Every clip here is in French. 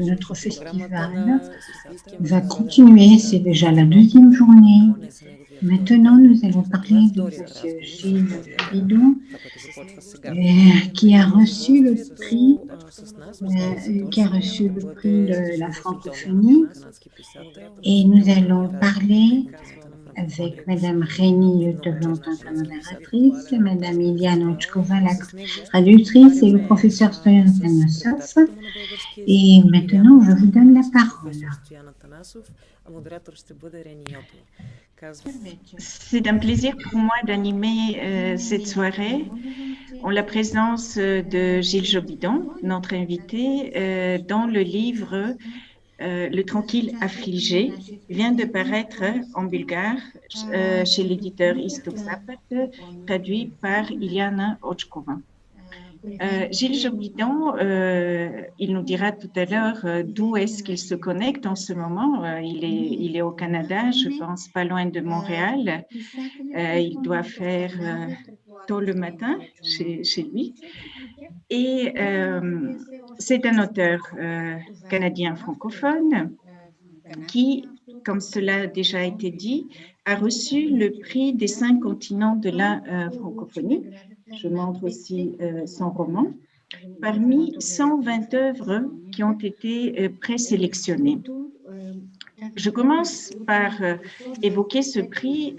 notre festival va continuer. C'est déjà la deuxième journée. Maintenant, nous allons parler de M. Gilles Bidon, qui a reçu le prix, de la francophonie. Et nous allons parler avec Madame Rénie Letevantin, la modératrice, Madame Iliana Ochkova, la traductrice, et le professeur Stoyan Tanassov. Et maintenant, je vous donne la parole. C'est un plaisir pour moi d'animer cette soirée en la présence de Gilles Jobidon, notre invité, dont le livre Le tranquille affligé vient de paraître en bulgare chez l'éditeur Istok Zapad, traduit par Iliana Ochkova. Gilles Jobidon, il nous dira tout à l'heure d'où est-ce qu'il se connecte en ce moment. Il est au Canada, je pense, pas loin de Montréal. Il doit faire tôt le matin chez lui. Et c'est un auteur canadien francophone qui, comme cela a déjà été dit, a reçu le prix des 5 continents de la francophonie. Je montre aussi son roman, parmi 120 œuvres qui ont été présélectionnées. Je commence par évoquer ce prix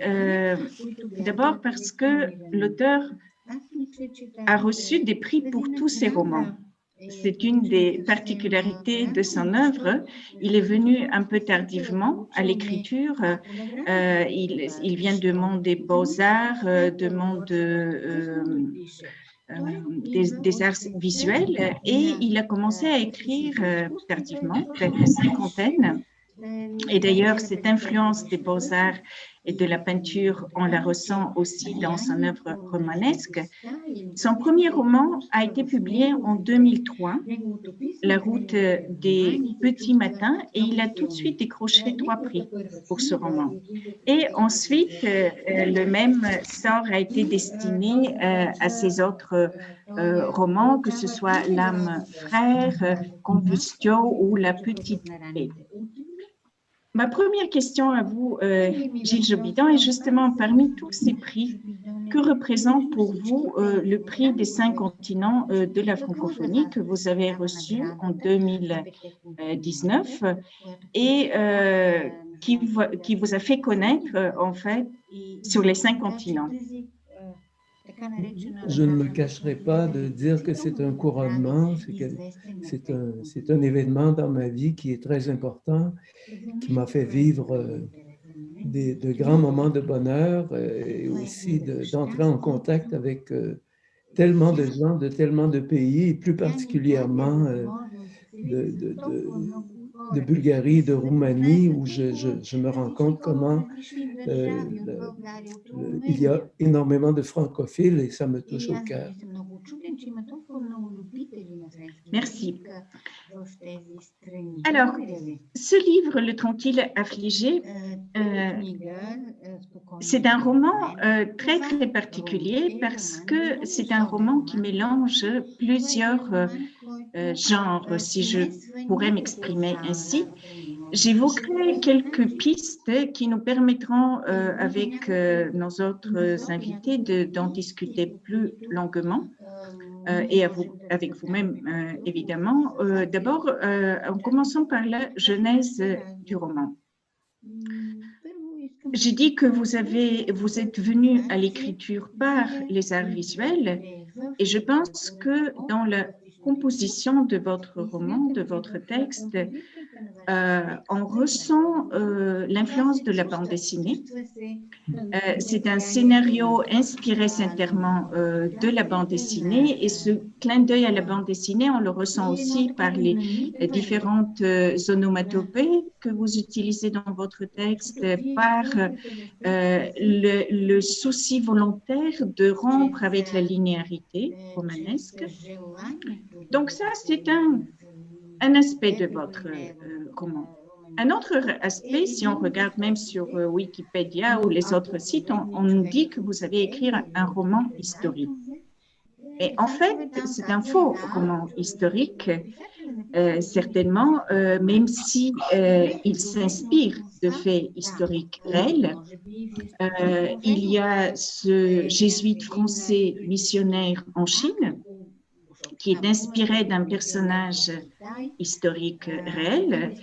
d'abord parce que l'auteur a reçu des prix pour tous ses romans. C'est une des particularités de son œuvre. Il est venu un peu tardivement à l'écriture. Il vient de monde des beaux-arts, de monde des arts visuels, et il a commencé à écrire tardivement, vers la cinquantaine. Et d'ailleurs, cette influence des beaux-arts et de la peinture, on la ressent aussi dans son œuvre romanesque. Son premier roman a été publié en 2003, La route des petits matins, et il a tout de suite décroché 3 prix pour ce roman. Et ensuite, le même sort a été destiné à ses autres romans, que ce soit L'âme frère, Combustio ou La petite paix. Ma première question à vous, Gilles Jobidon, est justement parmi tous ces prix, que représente pour vous le prix des 5 continents de la francophonie que vous avez reçu en 2019 et qui vous a fait connaître en fait sur les 5 continents? Je ne me cacherai pas de dire que c'est un couronnement, c'est un événement dans ma vie qui est très important, qui m'a fait vivre de grands moments de bonheur et aussi d'entrer en contact avec tellement de gens de tellement de pays, et plus particulièrement de Bulgarie, de Roumanie, où je me rends compte comment il y a énormément de francophiles et ça me touche au cœur. Merci. Alors, ce livre, Le tranquille affligé, c'est un roman très, très particulier parce que c'est un roman qui mélange plusieurs genres, si je pourrais m'exprimer ainsi. J'évoquerai quelques pistes qui nous permettront, avec nos autres invités, d'en discuter plus longuement et avec vous-même, évidemment. D'abord, en commençant par la genèse du roman. J'ai dit que vous êtes venu à l'écriture par les arts visuels et je pense que dans la composition de votre roman, de votre texte, on ressent l'influence de la bande dessinée. C'est un scénario inspiré sincèrement de la bande dessinée et ce clin d'œil à la bande dessinée, on le ressent aussi par les différentes onomatopées que vous utilisez dans votre texte, par le souci volontaire de rompre avec la linéarité romanesque. Donc ça, c'est un aspect de votre roman. Un autre aspect, si on regarde même sur Wikipédia ou les autres sites, on nous dit que vous avez écrit un roman historique. Et en fait, c'est un faux roman historique. certainement, même si il s'inspire de faits historiques réels. Il y a ce jésuite français missionnaire en Chine qui est inspiré d'un personnage historique réel,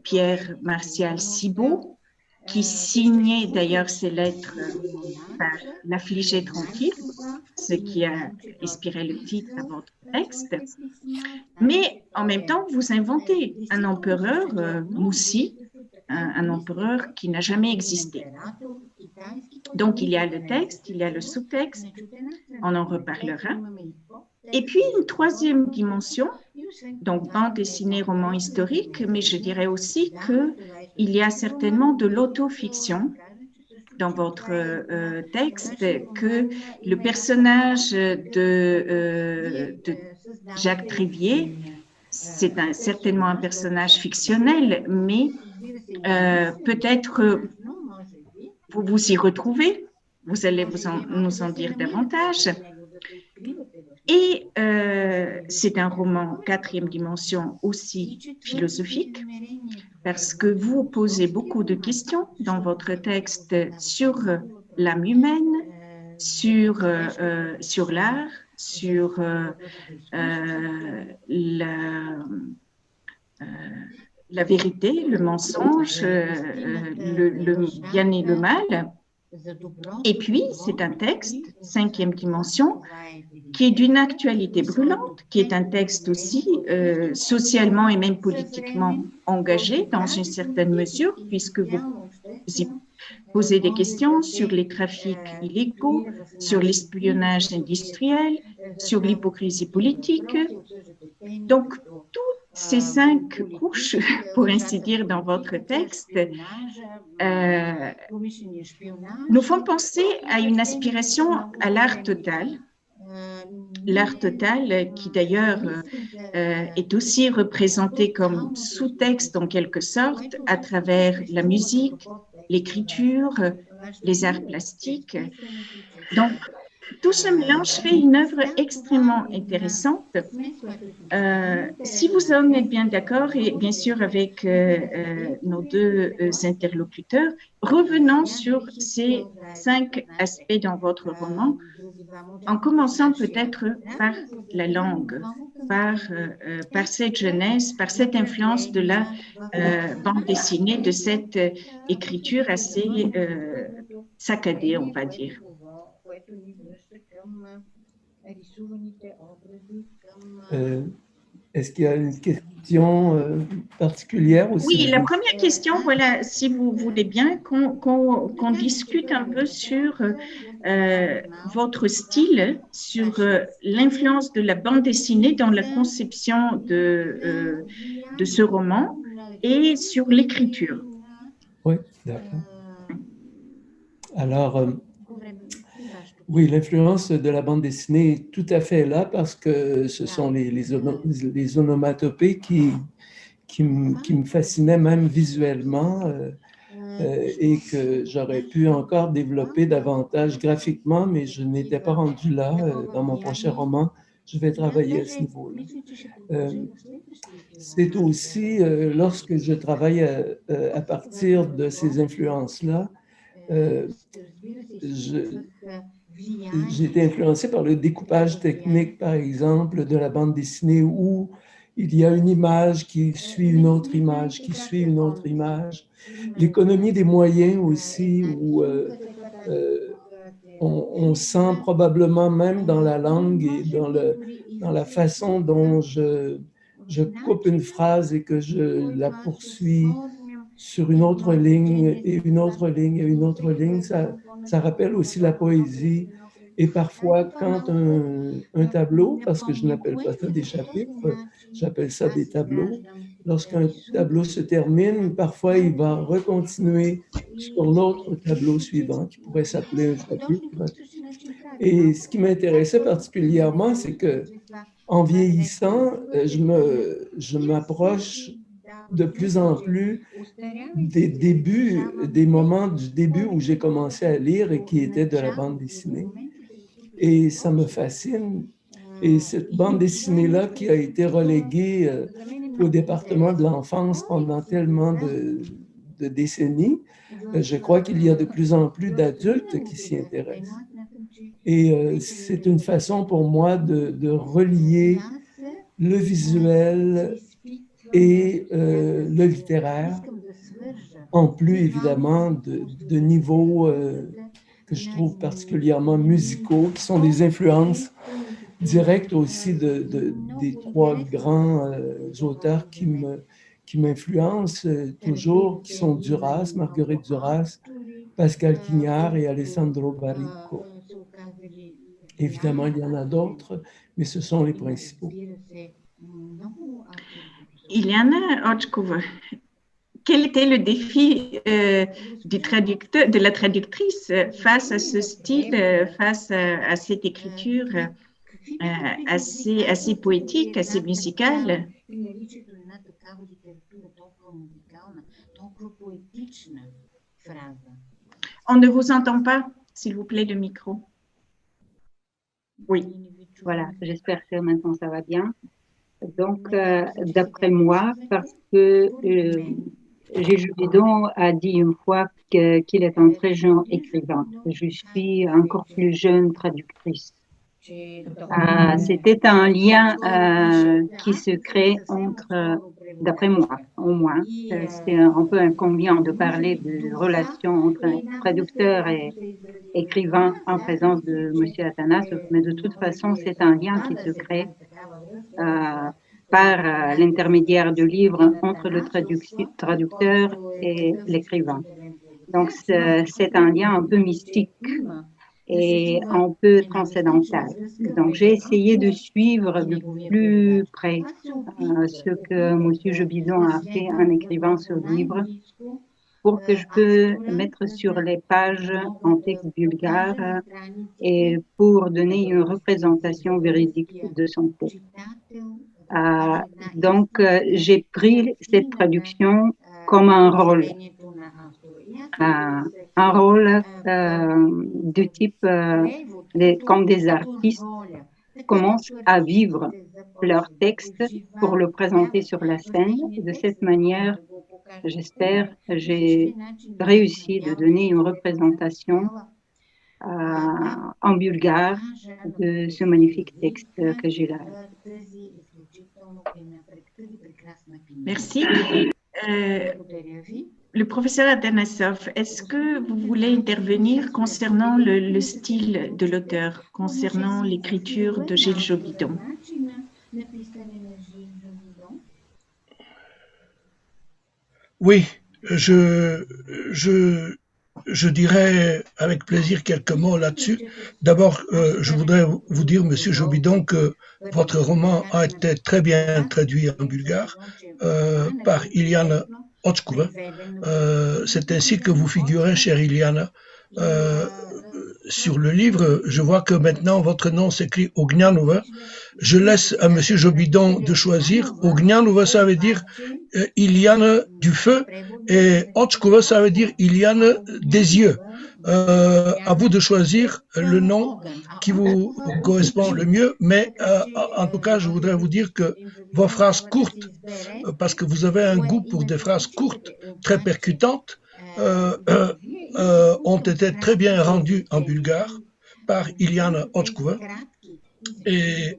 Pierre Martial Cibaud, qui signait d'ailleurs ses lettres par l'affligé tranquille, ce qui a inspiré le titre à votre texte. Mais en même temps, vous inventez un empereur, Moussi, un empereur qui n'a jamais existé. Donc, il y a le texte, il y a le sous-texte, on en reparlera. Et puis, une troisième dimension, donc bande dessinée, roman historique, mais je dirais aussi qu'il y a certainement de l'autofiction dans votre texte, que le personnage de Jacques Trivier, c'est certainement un personnage fictionnel, mais peut-être vous vous y retrouvez, vous allez nous en dire davantage. Et c'est un roman quatrième dimension aussi philosophique, parce que vous posez beaucoup de questions dans votre texte sur l'âme humaine, sur l'art, sur la vérité, le mensonge, le bien et le mal. Et puis, c'est un texte, cinquième dimension, qui est d'une actualité brûlante, qui est un texte aussi socialement et même politiquement engagé dans une certaine mesure, puisque vous posez des questions sur les trafics illégaux, sur l'espionnage industriel, sur l'hypocrisie politique. Donc, toutes ces 5 couches, pour ainsi dire, dans votre texte, nous font penser à une aspiration à l'art total. L'art total qui d'ailleurs est aussi représenté comme sous-texte en quelque sorte à travers la musique, l'écriture, les arts plastiques. Donc, tout ce mélange fait une œuvre extrêmement intéressante. Si vous en êtes bien d'accord, et bien sûr avec nos 2 interlocuteurs, revenons sur ces 5 aspects dans votre roman, en commençant peut-être par la langue, par cette jeunesse, par cette influence de la bande dessinée, de cette écriture assez saccadée, on va dire. Est-ce qu'il y a une question particulière aussi? Oui, la première question, voilà, si vous voulez bien qu'on discute un peu sur votre style, sur l'influence de la bande dessinée dans la conception de ce roman et sur l'écriture. Oui, d'accord. Alors, oui, l'influence de la bande dessinée est tout à fait là parce que ce sont les onomatopées qui me fascinaient même visuellement et que j'aurais pu encore développer davantage graphiquement, mais je n'étais pas rendu là. Dans mon prochain roman, je vais travailler à ce niveau-là. C'est aussi, lorsque je travaille à partir de ces influences-là, j'ai été influencé par le découpage technique, par exemple, de la bande dessinée où il y a une image qui suit une autre image, qui suit une autre image. L'économie des moyens aussi, où on sent probablement même dans la langue et dans la façon dont je coupe une phrase et que je la poursuis sur une autre ligne et une autre ligne et une autre ligne. Ça rappelle aussi la poésie. Et parfois, quand un tableau, parce que je n'appelle pas ça des chapitres, j'appelle ça des tableaux, lorsqu'un tableau se termine, parfois il va recontinuer sur l'autre tableau suivant, qui pourrait s'appeler un chapitre. Et ce qui m'intéressait particulièrement, c'est que en vieillissant, je m'approche de plus en plus des moments du début où j'ai commencé à lire et qui étaient de la bande dessinée. Et ça me fascine Et cette bande dessinée-là qui a été reléguée au département de l'enfance pendant tellement de décennies, je crois qu'il y a de plus en plus d'adultes qui s'y intéressent. Et c'est une façon pour moi de relier le visuel et le littéraire, en plus évidemment de niveaux que je trouve particulièrement musicaux, qui sont des influences directes aussi des trois grands auteurs qui m'influencent toujours, qui sont Duras, Marguerite Duras, Pascal Quignard et Alessandro Baricco. Évidemment, il y en a d'autres, mais ce sont les principaux. Iliana Otchkova, quel était le défi du traducteur, de la traductrice face à ce style, face à cette écriture assez poétique, assez musicale? On ne vous entend pas, s'il vous plaît, le micro. Oui, voilà, j'espère que maintenant ça va bien. Donc, d'après moi, parce que Gilles Bidon a dit une fois qu'il est un très jeune écrivain. Je suis encore plus jeune traductrice. C'était un lien qui se crée entre, d'après moi, au moins, c'est un peu inconvénient de parler de relation entre traducteur et écrivain en présence de M. Athanasov, mais de toute façon, c'est un lien qui se crée par l'intermédiaire de livres entre le traducteur et l'écrivain. Donc, c'est un lien un peu mystique et un peu transcendantal. Donc, j'ai essayé de suivre de plus près ce que M. Jobidon a fait en écrivant ce livre pour que je peux mettre sur les pages en texte bulgare et pour donner une représentation véridique de son texte. Donc, j'ai pris cette traduction comme un rôle de type comme des artistes commencent à vivre leur texte pour le présenter sur la scène. De cette manière, j'espère, j'ai réussi de donner une représentation en bulgare de ce magnifique texte que j'ai là. Merci. Le professeur Atanassov, est-ce que vous voulez intervenir concernant le style de l'auteur, concernant l'écriture de Gilles Jobidon? Oui, je dirais avec plaisir quelques mots là-dessus. D'abord, je voudrais vous dire, Monsieur Jobidon, que votre roman a été très bien traduit en bulgare par Iliana Otchkova. C'est ainsi que vous figurez, chère Iliana. Sur le livre, je vois que maintenant votre nom s'écrit Ognjanova. Je laisse à Monsieur Jobidon de choisir. Ognjanova, ça veut dire Iliana du feu, et Otchkova, ça veut dire Iliana des yeux. À vous de choisir le nom qui vous correspond le mieux, mais en tout cas, je voudrais vous dire que vos phrases courtes, parce que vous avez un goût pour des phrases courtes, très percutantes, ont été très bien rendues en bulgare par Iliana Otchkova. Et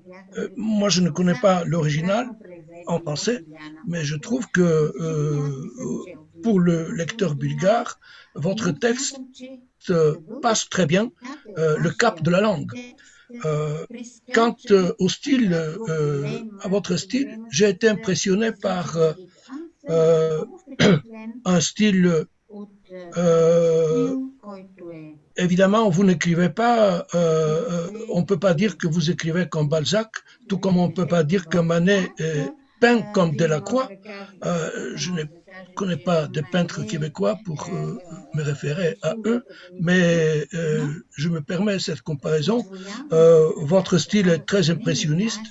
moi, je ne connais pas l'original en français, mais je trouve que pour le lecteur bulgare, votre texte passe très bien le cap de la langue. Quant au style, à votre style, j'ai été impressionné par un style. Évidemment, vous n'écrivez pas, on ne peut pas dire que vous écrivez comme Balzac, tout comme on ne peut pas dire que Manet peint comme Delacroix. Je ne connais pas de peintres québécois pour me référer à eux, mais je me permets cette comparaison. Votre style est très impressionniste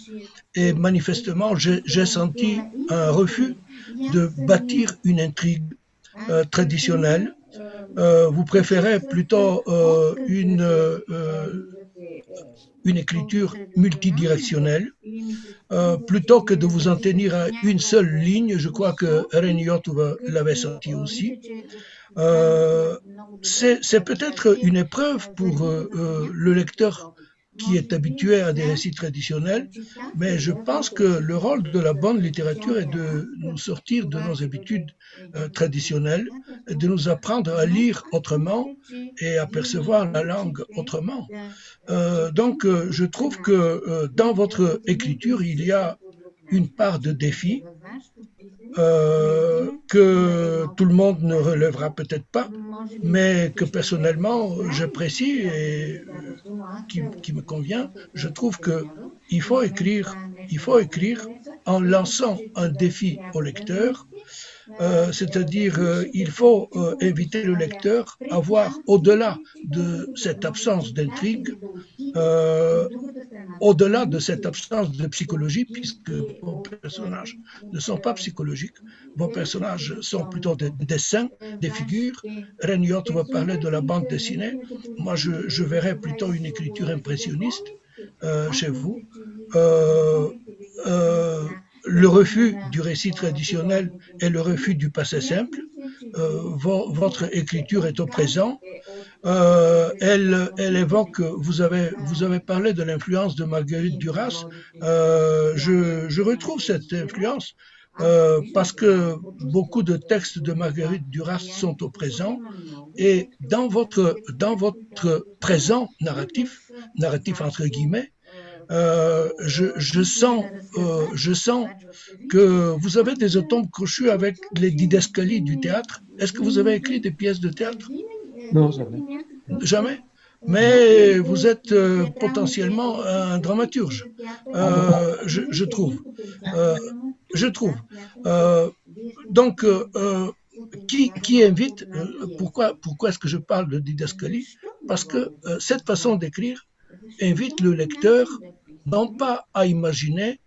et manifestement, j'ai senti un refus de bâtir une intrigue traditionnelle. Vous préférez plutôt une écriture multidirectionnelle, plutôt que de vous en tenir à une seule ligne. Je crois que René Yotova l'avait senti aussi. C'est peut-être une épreuve pour le lecteur qui est habitué à des récits traditionnels, mais je pense que le rôle de la bonne littérature est de nous sortir de nos habitudes traditionnelles, et de nous apprendre à lire autrement et à percevoir la langue autrement. Donc, je trouve que dans votre écriture, il y a une part de défi que tout le monde ne relèvera peut-être pas, mais que personnellement j'apprécie et qui me convient. Je trouve que il faut écrire en lançant un défi au lecteur, c'est-à-dire il faut inviter le lecteur à voir au-delà de cette absence d'intrigue, au-delà de cette absence de psychologie, puisque vos personnages ne sont pas psychologiques, vos personnages sont plutôt des dessins, des figures. René Yotova parlait de la bande dessinée. Moi, je verrais plutôt une écriture impressionniste chez vous. Le refus du récit traditionnel et le refus du passé simple. Votre écriture est au présent. Elle évoque, vous avez parlé de l'influence de Marguerite Duras. Je retrouve cette influence parce que beaucoup de textes de Marguerite Duras sont au présent, et dans votre présent narratif entre guillemets, je sens que vous avez des atomes crochus avec les didascalies du théâtre. Est-ce que vous avez écrit des pièces de théâtre? Non, jamais. Jamais. Mais vous êtes potentiellement un dramaturge, je trouve. Donc, qui invite, pourquoi est-ce que je parle de didascalie? Parce que cette façon d'écrire invite le lecteur non pas à imaginer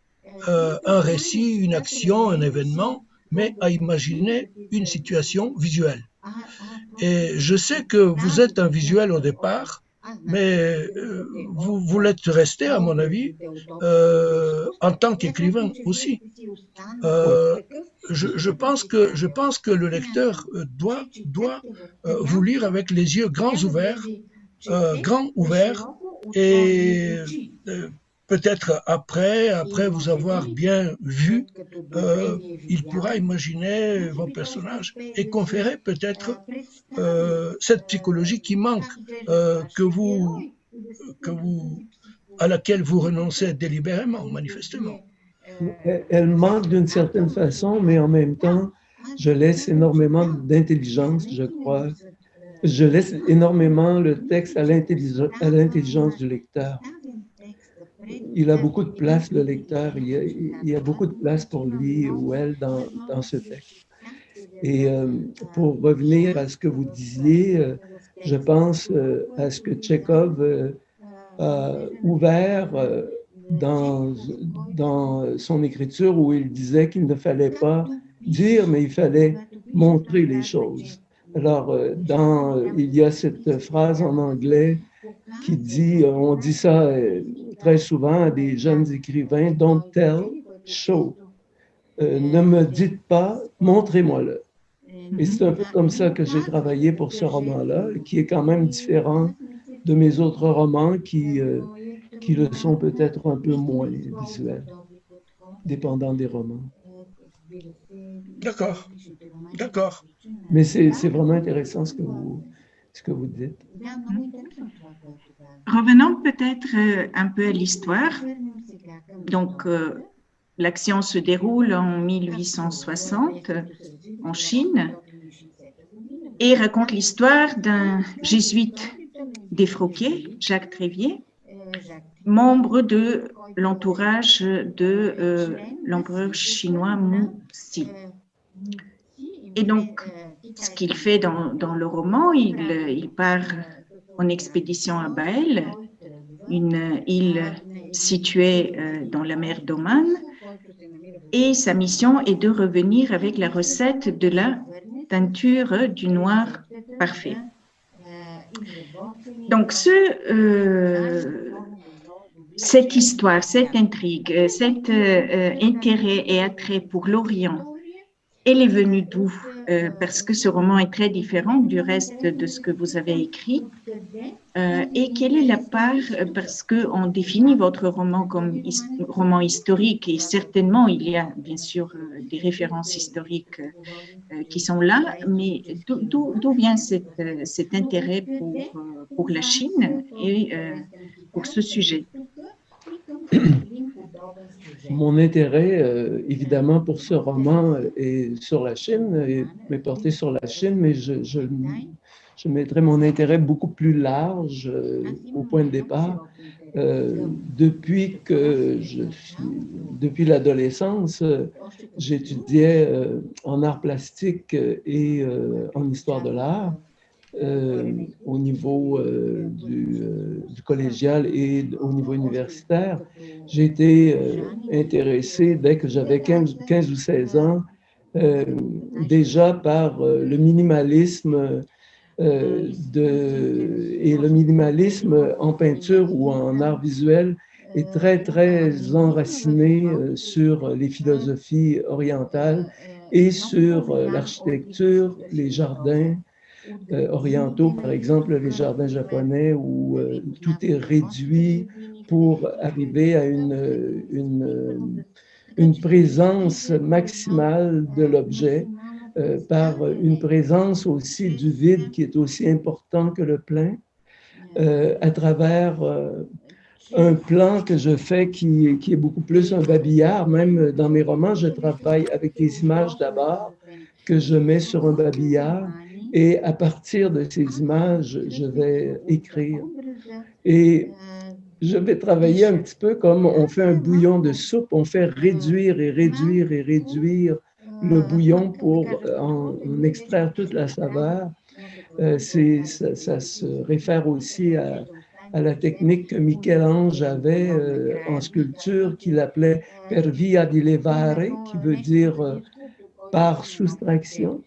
un récit, une action, un événement, mais à imaginer une situation visuelle. Et je sais que vous êtes un visuel au départ, mais vous l'êtes resté, à mon avis, en tant qu'écrivain aussi. Je pense que le lecteur doit vous lire avec les yeux grands ouverts, et peut-être après vous avoir bien vu, il pourra imaginer vos personnages et conférer peut-être cette psychologie qui manque, à laquelle vous renoncez délibérément, manifestement. Elle manque d'une certaine façon, mais en même temps, je laisse énormément d'intelligence, je crois. Je laisse énormément le texte à l'intelligence du lecteur. Il a beaucoup de place, le lecteur. Il y a beaucoup de place pour lui ou elle dans ce texte. Et pour revenir à ce que vous disiez, je pense à ce que Tchekhov a ouvert dans son écriture, où il disait qu'il ne fallait pas dire, mais il fallait montrer les choses. Alors, il y a cette phrase en anglais qui dit, on dit ça très souvent à des jeunes écrivains, don't tell, show. Ne me dites pas, montrez-moi-le. Et c'est un peu comme ça que j'ai travaillé pour ce roman-là, qui est quand même différent de mes autres romans qui le sont peut-être un peu moins visuels, dépendant des romans. D'accord. Mais c'est vraiment intéressant ce que vous dites. Revenons peut-être un peu à l'histoire. Donc, l'action se déroule en 1860 en Chine et raconte l'histoire d'un jésuite défroqué, Jacques Trévier, membre de l'entourage de l'empereur chinois Mu-Si. Et donc, ce qu'il fait dans le roman, il part en expédition à Bael, une île située dans la mer d'Oman, et sa mission est de revenir avec la recette de la teinture du noir parfait. Donc, cette histoire, cette intrigue, cet intérêt et attrait pour l'Orient, elle est venue d'où? Parce que ce roman est très différent du reste de ce que vous avez écrit. Et quelle est la part, parce qu'on définit votre roman comme roman historique, et certainement il y a bien sûr des références historiques qui sont là, mais d'où vient cet intérêt pour la Chine et pour ce sujet? Mon intérêt, évidemment, pour ce roman est sur la Chine, est porté sur la Chine, mais je mettrais mon intérêt beaucoup plus large au point de départ. Depuis l'adolescence, j'étudiais en arts plastiques et en histoire de l'art. Au niveau du collégial et au niveau universitaire. J'ai été intéressé dès que j'avais 15 ou 16 ans, déjà par le minimalisme et le minimalisme en peinture ou en art visuel est très, très enraciné sur les philosophies orientales et sur l'architecture, les jardins, orientaux, par exemple les jardins japonais où tout est réduit pour arriver à une présence maximale de l'objet par une présence aussi du vide qui est aussi important que le plein à travers un plan que je fais qui est beaucoup plus un babillard. Même dans mes romans, je travaille avec des images d'abord que je mets sur un babillard. Et à partir de ces images, je vais écrire. Et je vais travailler un petit peu comme on fait un bouillon de soupe, on fait réduire et réduire et réduire le bouillon pour en extraire toute la saveur. Ça se réfère aussi à la technique que Michel-Ange avait en sculpture qu'il appelait per via di levare, qui veut dire par soustraction.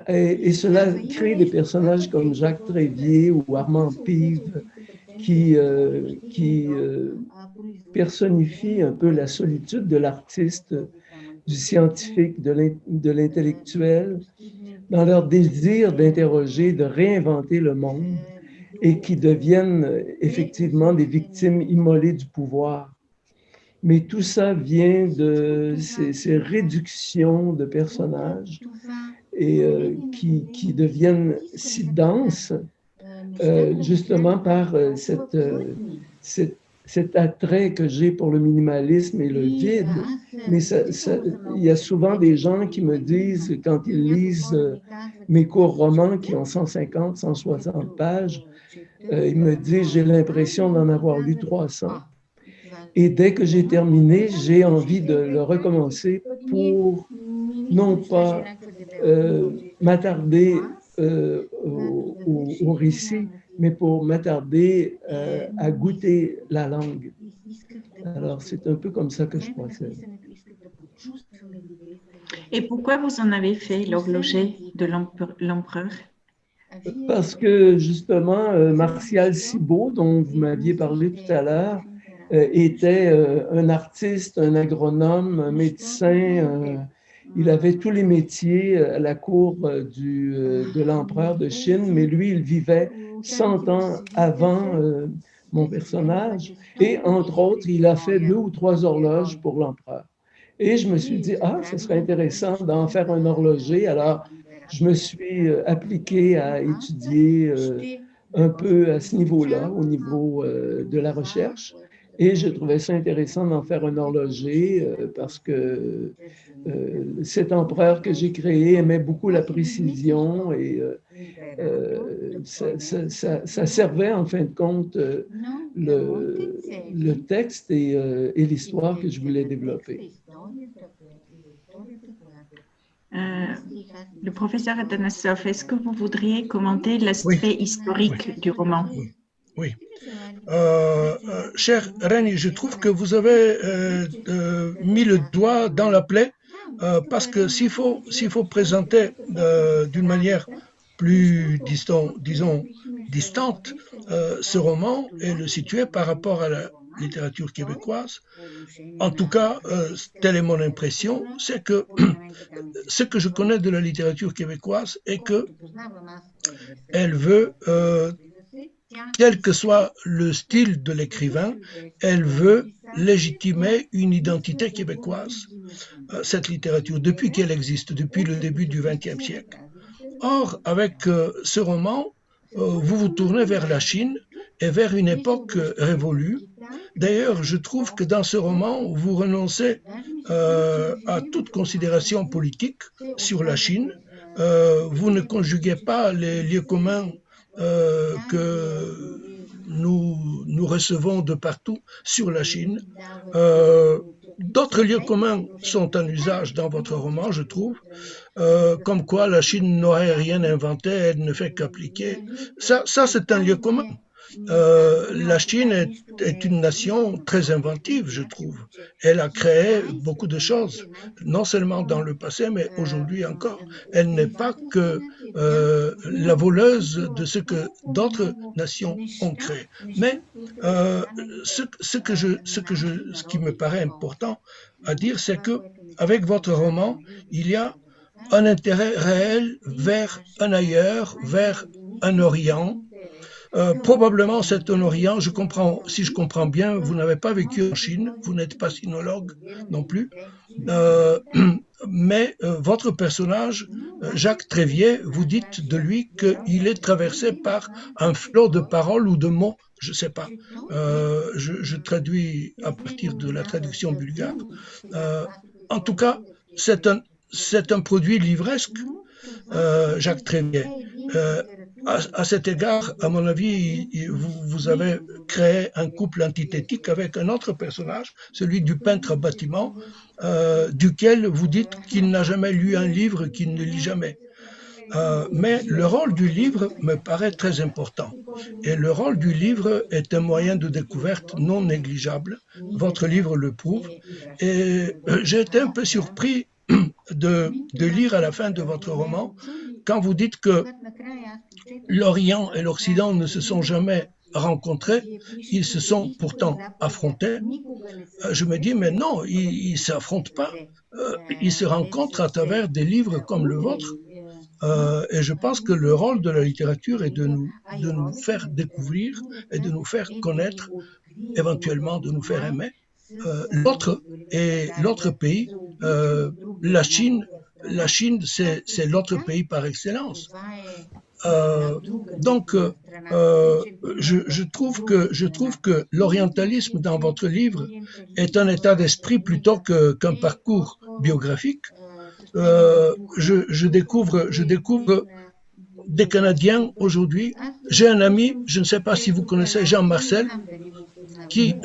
Et cela crée des personnages comme Jacques Trévier ou Armand Pive qui personnifient un peu la solitude de l'artiste, du scientifique, de l'intellectuel, dans leur désir d'interroger, de réinventer le monde et qui deviennent effectivement des victimes immolées du pouvoir. Mais tout ça vient de ces réductions de personnages et qui deviennent si denses, justement par cet attrait que j'ai pour le minimalisme et le vide. Mais il y a souvent des gens qui me disent, quand ils lisent mes courts romans qui ont 150, 160 pages, ils me disent, j'ai l'impression d'en avoir lu 300. Et dès que j'ai terminé, j'ai envie de le recommencer pour non pas m'attarder au récit, mais pour m'attarder à goûter la langue. Alors, c'est un peu comme ça que je procède. Et pourquoi vous en avez fait l'horloger de l'empereur? Parce que, justement, Martial Cibaud, dont vous m'aviez parlé tout à l'heure, était un artiste, un agronome, un médecin. Il avait tous les métiers à la cour de l'empereur de Chine, mais lui, il vivait 100 ans avant mon personnage. Et entre autres, il a fait 2 ou 3 horloges pour l'empereur. Et je me suis dit, ce serait intéressant d'en faire un horloger. Alors, je me suis appliqué à étudier un peu à ce niveau-là, au niveau de la recherche. Et je trouvais ça intéressant d'en faire un horloger parce que cet empereur que j'ai créé aimait beaucoup la précision et ça servait en fin de compte le texte et l'histoire que je voulais développer. Le professeur Atanassov, est-ce que vous voudriez commenter l'aspect historique du roman? Oui. Cher Rémi, je trouve que vous avez mis le doigt dans la plaie parce que s'il faut présenter d'une manière plus, disons, distante, ce roman est le situé par rapport à la littérature québécoise. En tout cas, telle est mon impression, c'est que ce que je connais de la littérature québécoise est que elle veut, quel que soit le style de l'écrivain, elle veut légitimer une identité québécoise, cette littérature, depuis qu'elle existe, depuis le début du XXe siècle. Or, avec ce roman, vous vous tournez vers la Chine et vers une époque révolue. D'ailleurs, je trouve que dans ce roman, vous renoncez à toute considération politique sur la Chine. Vous ne conjuguez pas les lieux communs que nous recevons de partout sur la Chine. D'autres lieux communs sont en usage dans votre roman, je trouve, comme quoi la Chine n'aurait rien inventé, elle ne fait qu'appliquer. Ça c'est un lieu commun. La Chine est une nation très inventive, je trouve. Elle a créé beaucoup de choses, non seulement dans le passé, mais aujourd'hui encore. Elle n'est pas que la voleuse de ce que d'autres nations ont créé. Mais ce qui me paraît important à dire, c'est que avec votre roman, il y a un intérêt réel vers un ailleurs, vers un Orient. Probablement c'est un Orient, si je comprends bien, vous n'avez pas vécu en Chine, vous n'êtes pas sinologue non plus, mais votre personnage, Jacques Trévier, vous dites de lui qu'il est traversé par un flot de paroles ou de mots, je ne sais pas, je traduis à partir de la traduction bulgare. En tout cas, c'est un produit livresque, Jacques Trévier. À cet égard, à mon avis, vous avez créé un couple antithétique avec un autre personnage, celui du peintre à bâtiment, duquel vous dites qu'il n'a jamais lu un livre, qu'il ne lit jamais. Mais le rôle du livre me paraît très important. Et le rôle du livre est un moyen de découverte non négligeable. Votre livre le prouve. Et j'ai été un peu surpris de lire à la fin de votre roman quand vous dites que l'Orient et l'Occident ne se sont jamais rencontrés, ils se sont pourtant affrontés. Je me dis, mais non, ils ne s'affrontent pas. Ils se rencontrent à travers des livres comme le vôtre. Et je pense que le rôle de la littérature est de nous faire découvrir et de nous faire connaître, éventuellement de nous faire aimer l'autre pays. La Chine, c'est l'autre pays par excellence. Donc, je trouve que l'orientalisme dans votre livre est un état d'esprit plutôt qu'un parcours biographique. Je découvre des Canadiens aujourd'hui. J'ai un ami, je ne sais pas si vous connaissez Jean Marcel, qui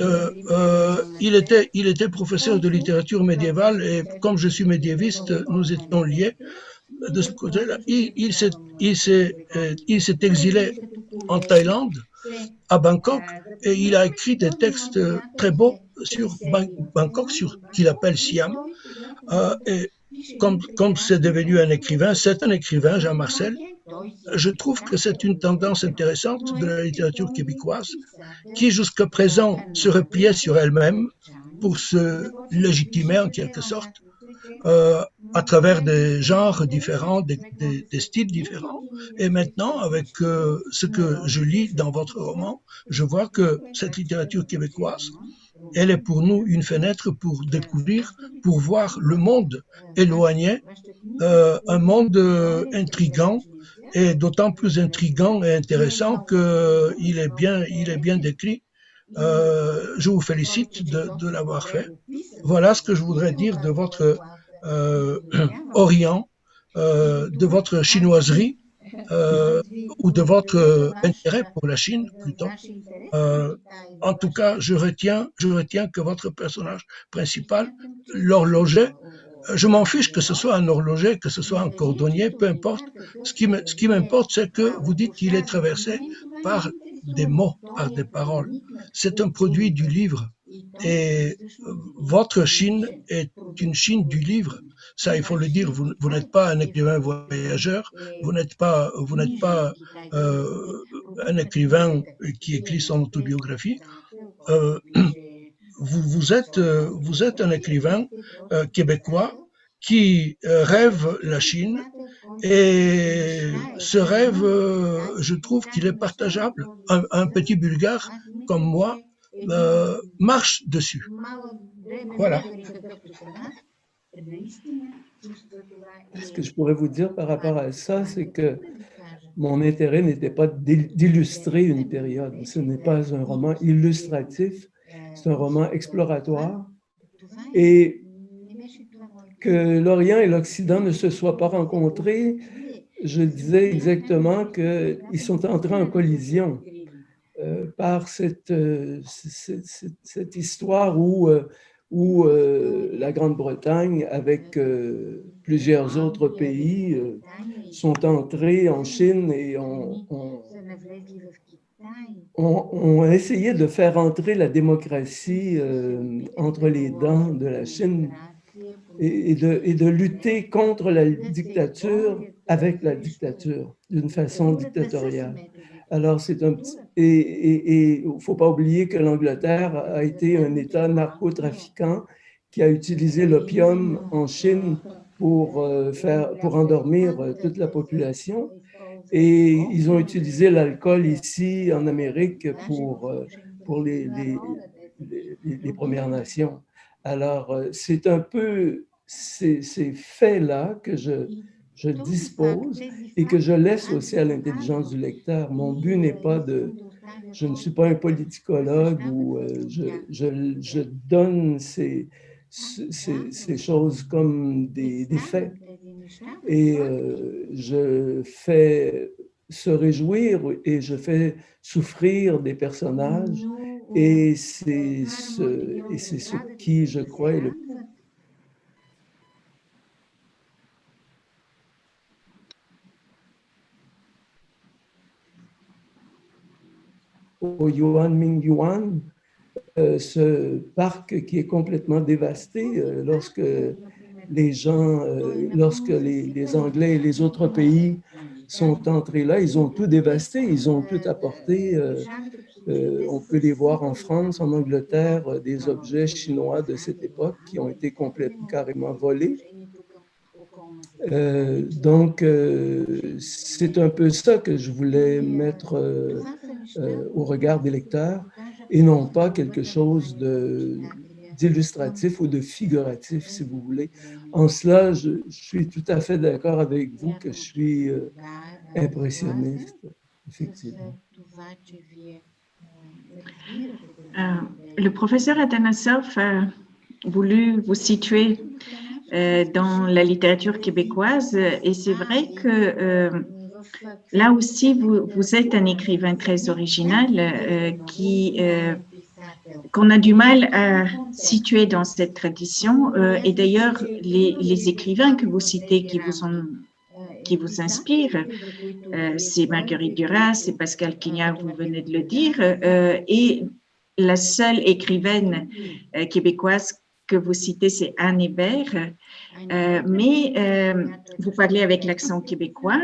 il était professeur de littérature médiévale et comme je suis médiéviste, nous étions liés. De ce côté-là, il s'est exilé en Thaïlande, à Bangkok, et il a écrit des textes très beaux sur Bangkok, qu'il appelle Siam. Et comme c'est devenu c'est un écrivain, Jean Marcel. Je trouve que c'est une tendance intéressante de la littérature québécoise qui, jusqu'à présent, se repliait sur elle-même pour se légitimer en quelque sorte. À travers des genres différents, des styles différents. Et maintenant, avec ce que je lis dans votre roman, je vois que cette littérature québécoise, elle est pour nous une fenêtre pour découvrir, pour voir le monde éloigné, un monde intriguant, et d'autant plus intriguant et intéressant qu'il est bien décrit. Je vous félicite de l'avoir fait. Voilà ce que je voudrais dire de votre Orient, de votre chinoiserie ou de votre intérêt pour la Chine plutôt. En tout cas, je retiens que votre personnage principal, l'horloger, je m'en fiche que ce soit un horloger, que ce soit un cordonnier, peu importe. Ce qui m'importe, c'est que vous dites qu'il est traversé par des mots, par des paroles. C'est un produit du livre. Et votre Chine est une Chine du livre. Ça, il faut le dire. Vous n'êtes pas un écrivain voyageur. Vous n'êtes pas un écrivain qui écrit son autobiographie, vous êtes un écrivain québécois qui rêve la Chine, et ce rêve, je trouve qu'il est partageable. Un petit Bulgare comme moi marche dessus. Voilà. Ce que je pourrais vous dire par rapport à ça, c'est que mon intérêt n'était pas d'illustrer une période. Ce n'est pas un roman illustratif, c'est un roman exploratoire. Et que l'Orient et l'Occident ne se soient pas rencontrés, je disais exactement qu'ils sont entrés en collision par cette histoire où la Grande-Bretagne, avec plusieurs autres pays, sont entrés en Chine et ont essayé de faire entrer la démocratie entre les dents de la Chine et de lutter contre la dictature avec la dictature, d'une façon dictatoriale. Alors, c'est un petit... Et il ne faut pas oublier que l'Angleterre a été un État narcotrafiquant qui a utilisé l'opium en Chine pour endormir toute la population. Et ils ont utilisé l'alcool ici en Amérique pour les Premières Nations. Alors, c'est un peu ces faits-là que je dispose et que je laisse aussi à l'intelligence du lecteur. Mon but n'est pas de... Je ne suis pas un politicologue où je donne ces choses comme des faits. Et je fais se réjouir et je fais souffrir des personnages. Et c'est ce qui, je crois, est le... Au Yuanmingyuan, ce parc qui est complètement dévasté lorsque les gens, lorsque les Anglais et les autres pays sont entrés là, ils ont tout dévasté, ils ont tout apporté. On peut les voir en France, en Angleterre, des objets chinois de cette époque qui ont été complètement, carrément volés. Donc, c'est un peu ça que je voulais mettre au regard des lecteurs et non pas quelque chose d'illustratif ou de figuratif, si vous voulez. En cela, je suis tout à fait d'accord avec vous que je suis impressionniste, effectivement. Le professeur Atanassov a voulu vous situer dans la littérature québécoise et c'est vrai que là aussi vous êtes un écrivain très original qu'on a du mal à situer dans cette tradition et d'ailleurs les écrivains que vous citez qui vous inspirent, c'est Marguerite Duras, c'est Pascal Quignard, vous venez de le dire, et la seule écrivaine québécoise que vous citez, c'est Anne Hébert, mais vous parlez avec l'accent québécois,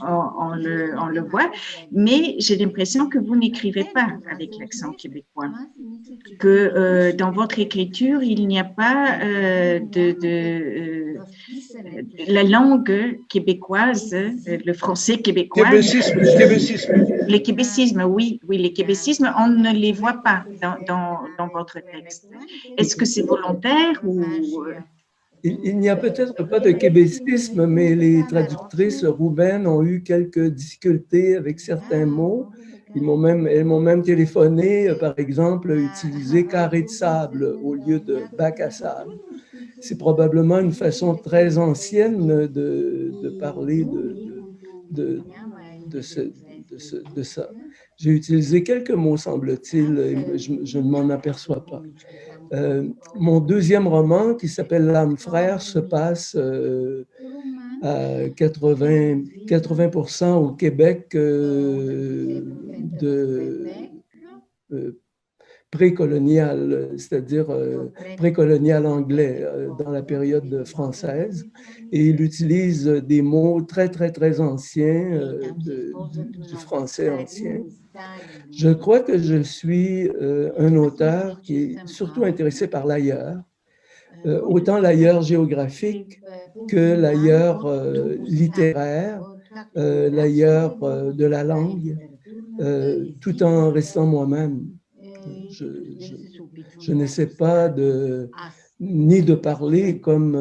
on le voit, mais j'ai l'impression que vous n'écrivez pas avec l'accent québécois, que dans votre écriture, il n'y a pas la langue québécoise, le français québécois. Québécisme. Les québécismes, oui, les québécismes, on ne les voit pas dans votre texte. Est-ce que c'est volontaire ou... Il n'y a peut-être pas de québécisme, mais les traductrices roumaines ont eu quelques difficultés avec certains mots. Elles m'ont même téléphoné, par exemple, utiliser carré de sable au lieu de bac à sable. C'est probablement une façon très ancienne de parler de ça. J'ai utilisé quelques mots, semble-t-il, et je ne m'en aperçois pas. Mon deuxième roman, qui s'appelle L'âme frère, se passe à 80% au Québec précolonial, c'est-à-dire précolonial anglais dans la période française. Et il utilise des mots très, très, très anciens du français ancien. Je crois que je suis un auteur qui est surtout intéressé par l'ailleurs, autant l'ailleurs géographique que l'ailleurs littéraire, l'ailleurs de la langue, tout en restant moi-même. Je n'essaie pas ni de parler comme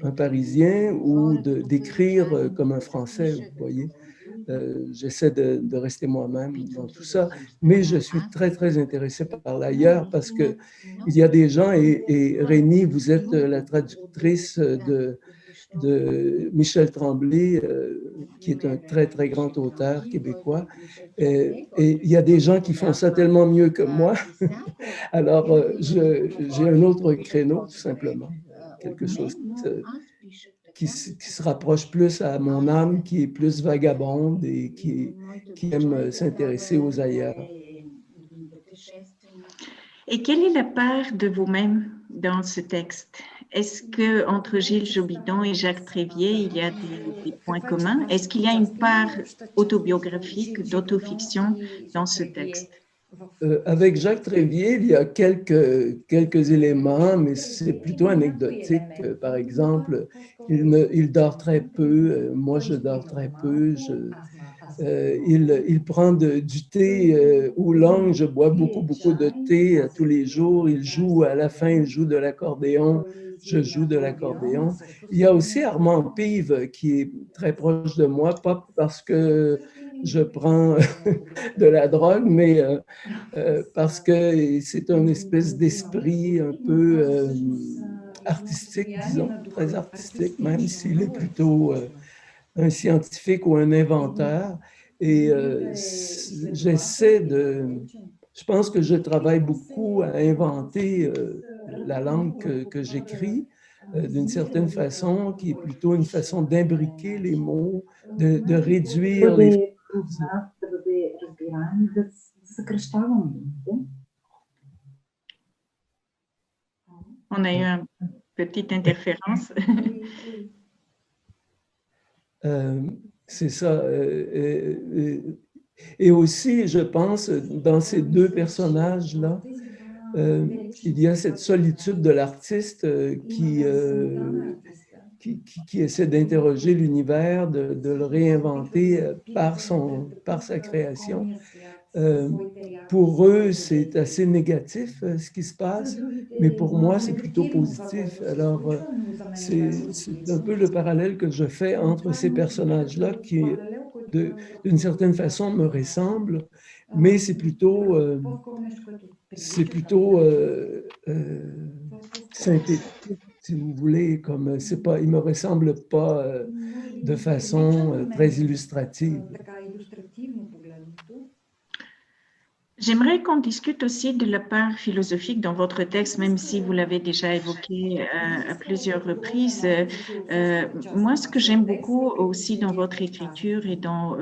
un Parisien ou d'écrire comme un Français, vous voyez. J'essaie de rester moi-même dans tout ça, mais je suis très, très intéressé par l'ailleurs parce qu'il y a des gens, et Rémi, vous êtes la traductrice de Michel Tremblay, qui est un très, très grand auteur québécois. Et il y a des gens qui font ça tellement mieux que moi. Alors, j'ai un autre créneau, tout simplement. Quelque chose qui se rapproche plus à mon âme, qui est plus vagabonde et qui aime s'intéresser aux ailleurs. Et quelle est la part de vous-même dans ce texte? Est-ce qu'entre Gilles Jobidon et Jacques Trévier, il y a des points communs? Est-ce qu'il y a une part autobiographique, d'autofiction dans ce texte? Avec Jacques Trévier, il y a quelques éléments, mais c'est plutôt anecdotique. Par exemple, il dort très peu, moi je dors très peu. Il prend du thé oolong, je bois beaucoup de thé tous les jours. Il joue, à la fin, il joue de l'accordéon, je joue de l'accordéon. Il y a aussi Armand Pive qui est très proche de moi, pas parce que je prends de la drogue, mais parce que c'est une espèce d'esprit un peu artistique, disons, très artistique, même s'il est plutôt un scientifique ou un inventeur. Et je pense que je travaille beaucoup à inventer la langue que j'écris d'une certaine façon, qui est plutôt une façon d'imbriquer les mots, de réduire les phrases. On a eu une petite interférence. C'est ça. Et aussi, je pense, dans ces deux personnages-là, il y a cette solitude de l'artiste qui essaie d'interroger l'univers, de le réinventer par sa création. Pour eux, c'est assez négatif ce qui se passe, mais pour moi, c'est plutôt positif. Alors, c'est un peu le parallèle que je fais entre ces personnages-là qui, d'une certaine façon, me ressemblent, mais c'est plutôt synthétique, si vous voulez, comme c'est pas, ils me ressemblent pas de façon très illustrative. J'aimerais qu'on discute aussi de la part philosophique dans votre texte, même si vous l'avez déjà évoqué à plusieurs reprises. Moi, ce que j'aime beaucoup aussi dans votre écriture et dans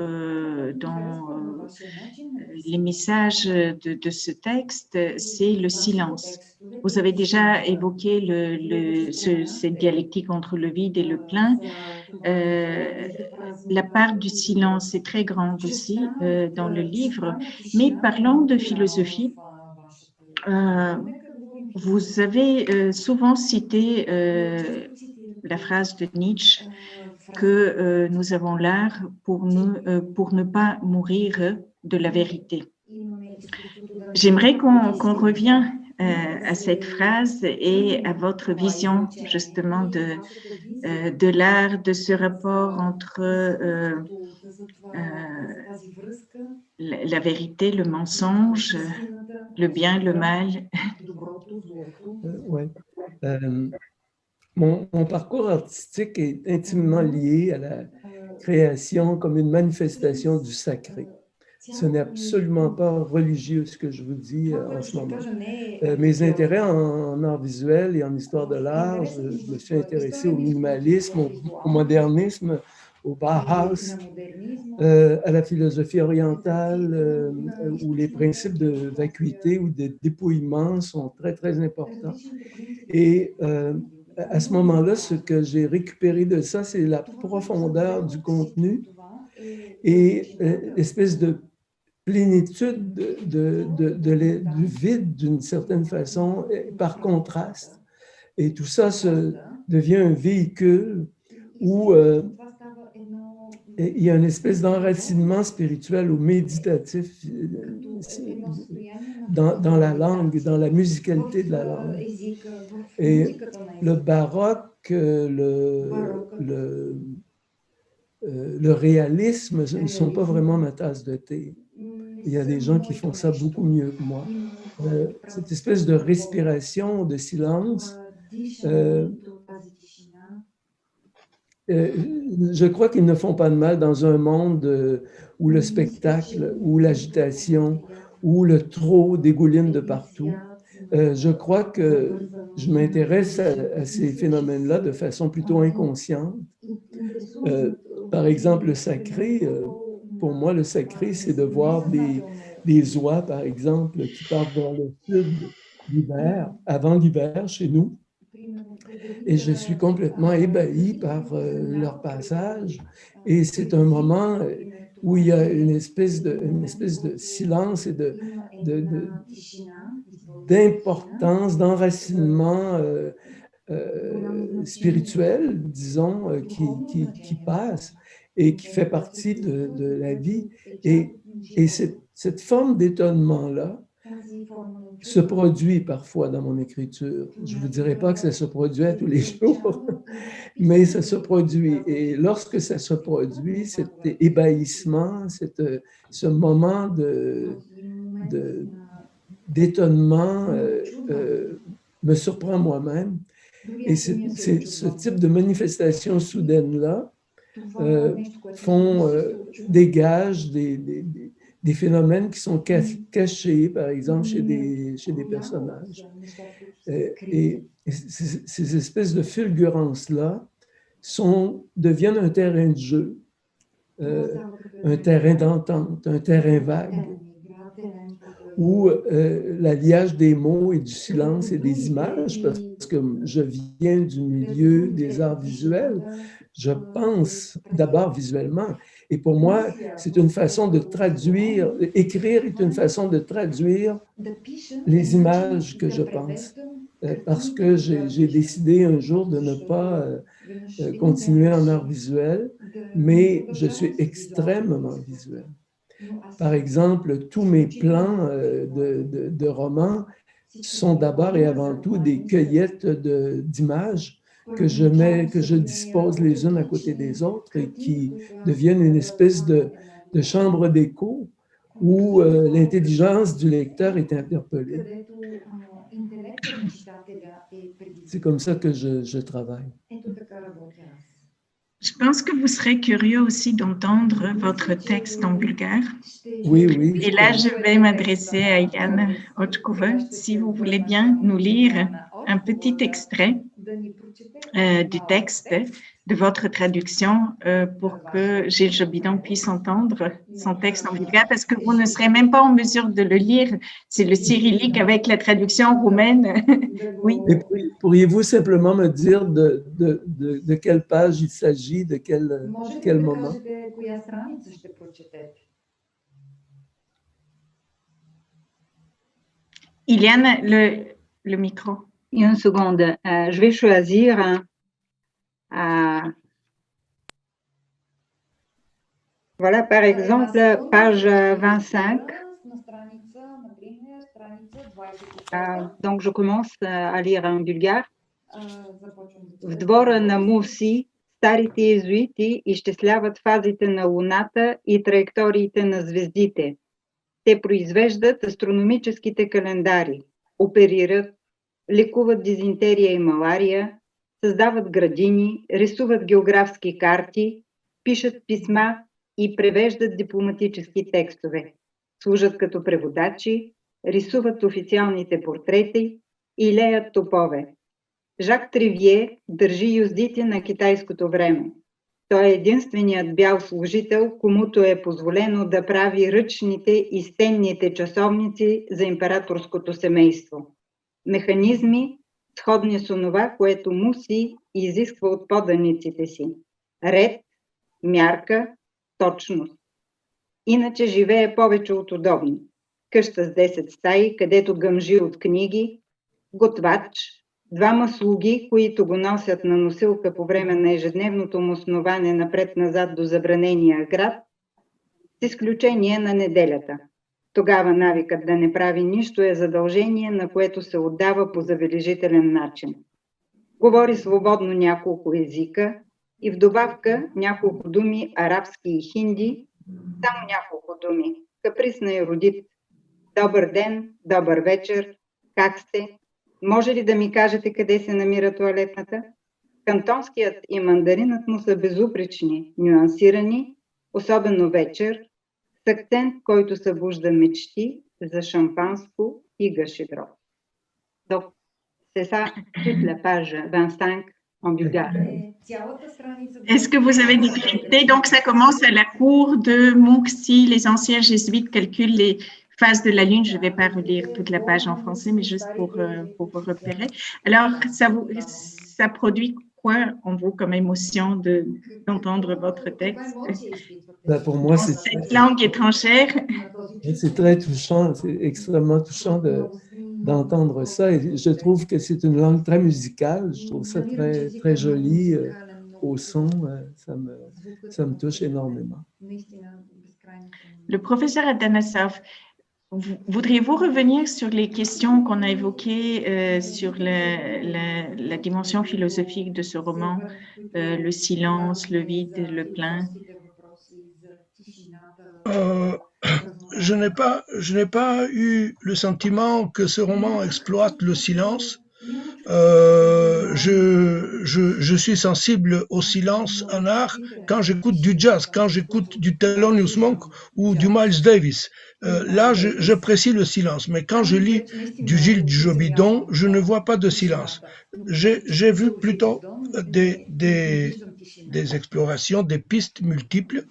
les messages de ce texte, c'est le silence. Vous avez déjà évoqué cette dialectique entre le vide et le plein. La part du silence est très grande aussi dans le livre, mais parlant de philosophie, vous avez souvent cité la phrase de Nietzsche que nous avons l'art pour ne pas mourir de la vérité. J'aimerais qu'on revienne à cette phrase et à votre vision justement de l'art, de ce rapport entre la vérité, le mensonge, le bien, le mal. Ouais. Mon parcours artistique est intimement lié à la création comme une manifestation du sacré. Ce n'est absolument pas religieux ce que je vous dis en ce moment. Mes intérêts en art visuel et en histoire de l'art, je me suis intéressé au minimalisme, au modernisme, au Bauhaus, à la philosophie orientale, où les principes de vacuité ou de dépouillement sont très, très importants. Et à ce moment-là, ce que j'ai récupéré de ça, c'est la profondeur du contenu et l'espèce de plénitude du vide d'une certaine façon, par contraste. Et tout ça devient un véhicule où il y a une espèce d'enracinement spirituel ou méditatif dans la langue, dans la musicalité de la langue. Et le baroque, le réalisme ne sont pas vraiment ma tasse de thé. Il y a des gens qui font ça beaucoup mieux que moi. Cette espèce de respiration, de silence, je crois qu'ils ne font pas de mal dans un monde où le spectacle, où l'agitation, où le trop dégouline de partout. Je crois que je m'intéresse à ces phénomènes-là de façon plutôt inconsciente. Par exemple, le sacré, pour moi, le sacré, c'est de voir des oies, par exemple, qui partent vers le sud l'hiver, avant l'hiver chez nous. Et je suis complètement ébahi par leur passage. Et c'est un moment où il y a une espèce de silence et d'importance, d'enracinement spirituel, disons, qui passe et qui fait partie de la vie. Et cette forme d'étonnement-là se produit parfois dans mon écriture. Je ne vous dirai pas que ça se produit à tous les jours, mais ça se produit. Et lorsque ça se produit, cet ébahissement, ce moment d'étonnement me surprend moi-même. Et ce type de manifestation soudaine-là dégage des phénomènes qui sont cachés, par exemple, chez des personnages. Et ces espèces de fulgurances-là deviennent un terrain de jeu, un terrain d'entente, un terrain vague, où l'alliage des mots et du silence et des images, parce que je viens du milieu des arts visuels, je pense d'abord visuellement. Et pour moi, c'est une façon de traduire, écrire est une façon de traduire les images que je pense. Parce que j'ai décidé un jour de ne pas continuer en art visuel, mais je suis extrêmement visuel. Par exemple, tous mes plans de romans sont d'abord et avant tout des cueillettes d'images que je dispose les unes à côté des autres et qui deviennent une espèce de chambre d'écho où l'intelligence du lecteur est interpellée. C'est comme ça que je travaille. Je pense que vous serez curieux aussi d'entendre votre texte en bulgare. Oui, oui. Et là, je vais m'adresser à Iliana Ochkova. Si vous voulez bien nous lire un petit extrait du texte, de votre traduction, pour que Gilles Jobidon puisse entendre son texte en bulgare, parce que vous ne serez même pas en mesure de le lire. C'est le cyrillique avec la traduction roumaine. Oui. Et pourriez-vous simplement me dire de quelle page il s'agit, de quel moment? Iliana, le micro. Une seconde, je vais choisir voilà, par exemple, page 25. Donc, je commence à lire en bulgare. В двора на Муси старите иезуити изчисляват фазите на Луната и траекториите на звездите. Те произвеждат астрономическите календари, оперират, лекуват дизентерия и малария, създават градини, рисуват географски карти, пишат писма и превеждат дипломатически текстове. Служат като преводачи, рисуват официалните портрети и леят топове. Жак Тривие държи юздите на китайското време. Той е единственият бял служител, комуто е позволено да прави ръчните и стенните часовници за императорското семейство. Механизми, сходни с онова, което Муси изисква от поданиците си. Ред, мярка, точност. Иначе живее повече от удобно. Къща с 10 стаи, където гъмжи от книги, готвач, 2 слуги, които го носят на носилка по време на ежедневното му основане напред-назад до забранения град, с изключение на неделята. Тогава навикът да не прави нищо е задължение, на което се отдава по забележителен начин. Говори свободно няколко езика и в добавка няколко думи арабски и хинди, само няколко думи. Каприсна и родит. Добър ден, добър вечер, как сте? Може ли да ми кажете къде се намира тоалетната? Кантонският и мандаринът му са безупречни, нюансирани, особено вечер, с акцент, който събужда мечти за шампанско и гашедро. Donc, c'est ça, toute la page 25 en bulgare. Est-ce que vous avez décrypté? Donc, ça commence à la cour de Montxi. Les anciens jésuites calculent les phases de la Lune. Je ne vais pas relire toute la page en français, mais juste pour vous repérer. Alors, ça produit quoi en vous comme émotion d'entendre votre texte? Ben, pour moi, c'est cette langue étrangère. C'est très touchant, c'est extrêmement touchant d'entendre ça. Et je trouve que c'est une langue très musicale. Je trouve ça très, très joli au son. Ça me touche énormément. Le professeur Atanassov, voudriez-vous revenir sur les questions qu'on a évoquées sur la dimension philosophique de ce roman, le silence, le vide, le plein? Je n'ai pas eu le sentiment que ce roman exploite le silence. Je suis sensible au silence en art quand j'écoute du jazz, quand j'écoute du Thelonious Monk ou du Miles Davis. Là, j'apprécie le silence, mais quand je lis du Gilles Jobidon, je ne vois pas de silence. J'ai vu plutôt des explorations, des pistes multiples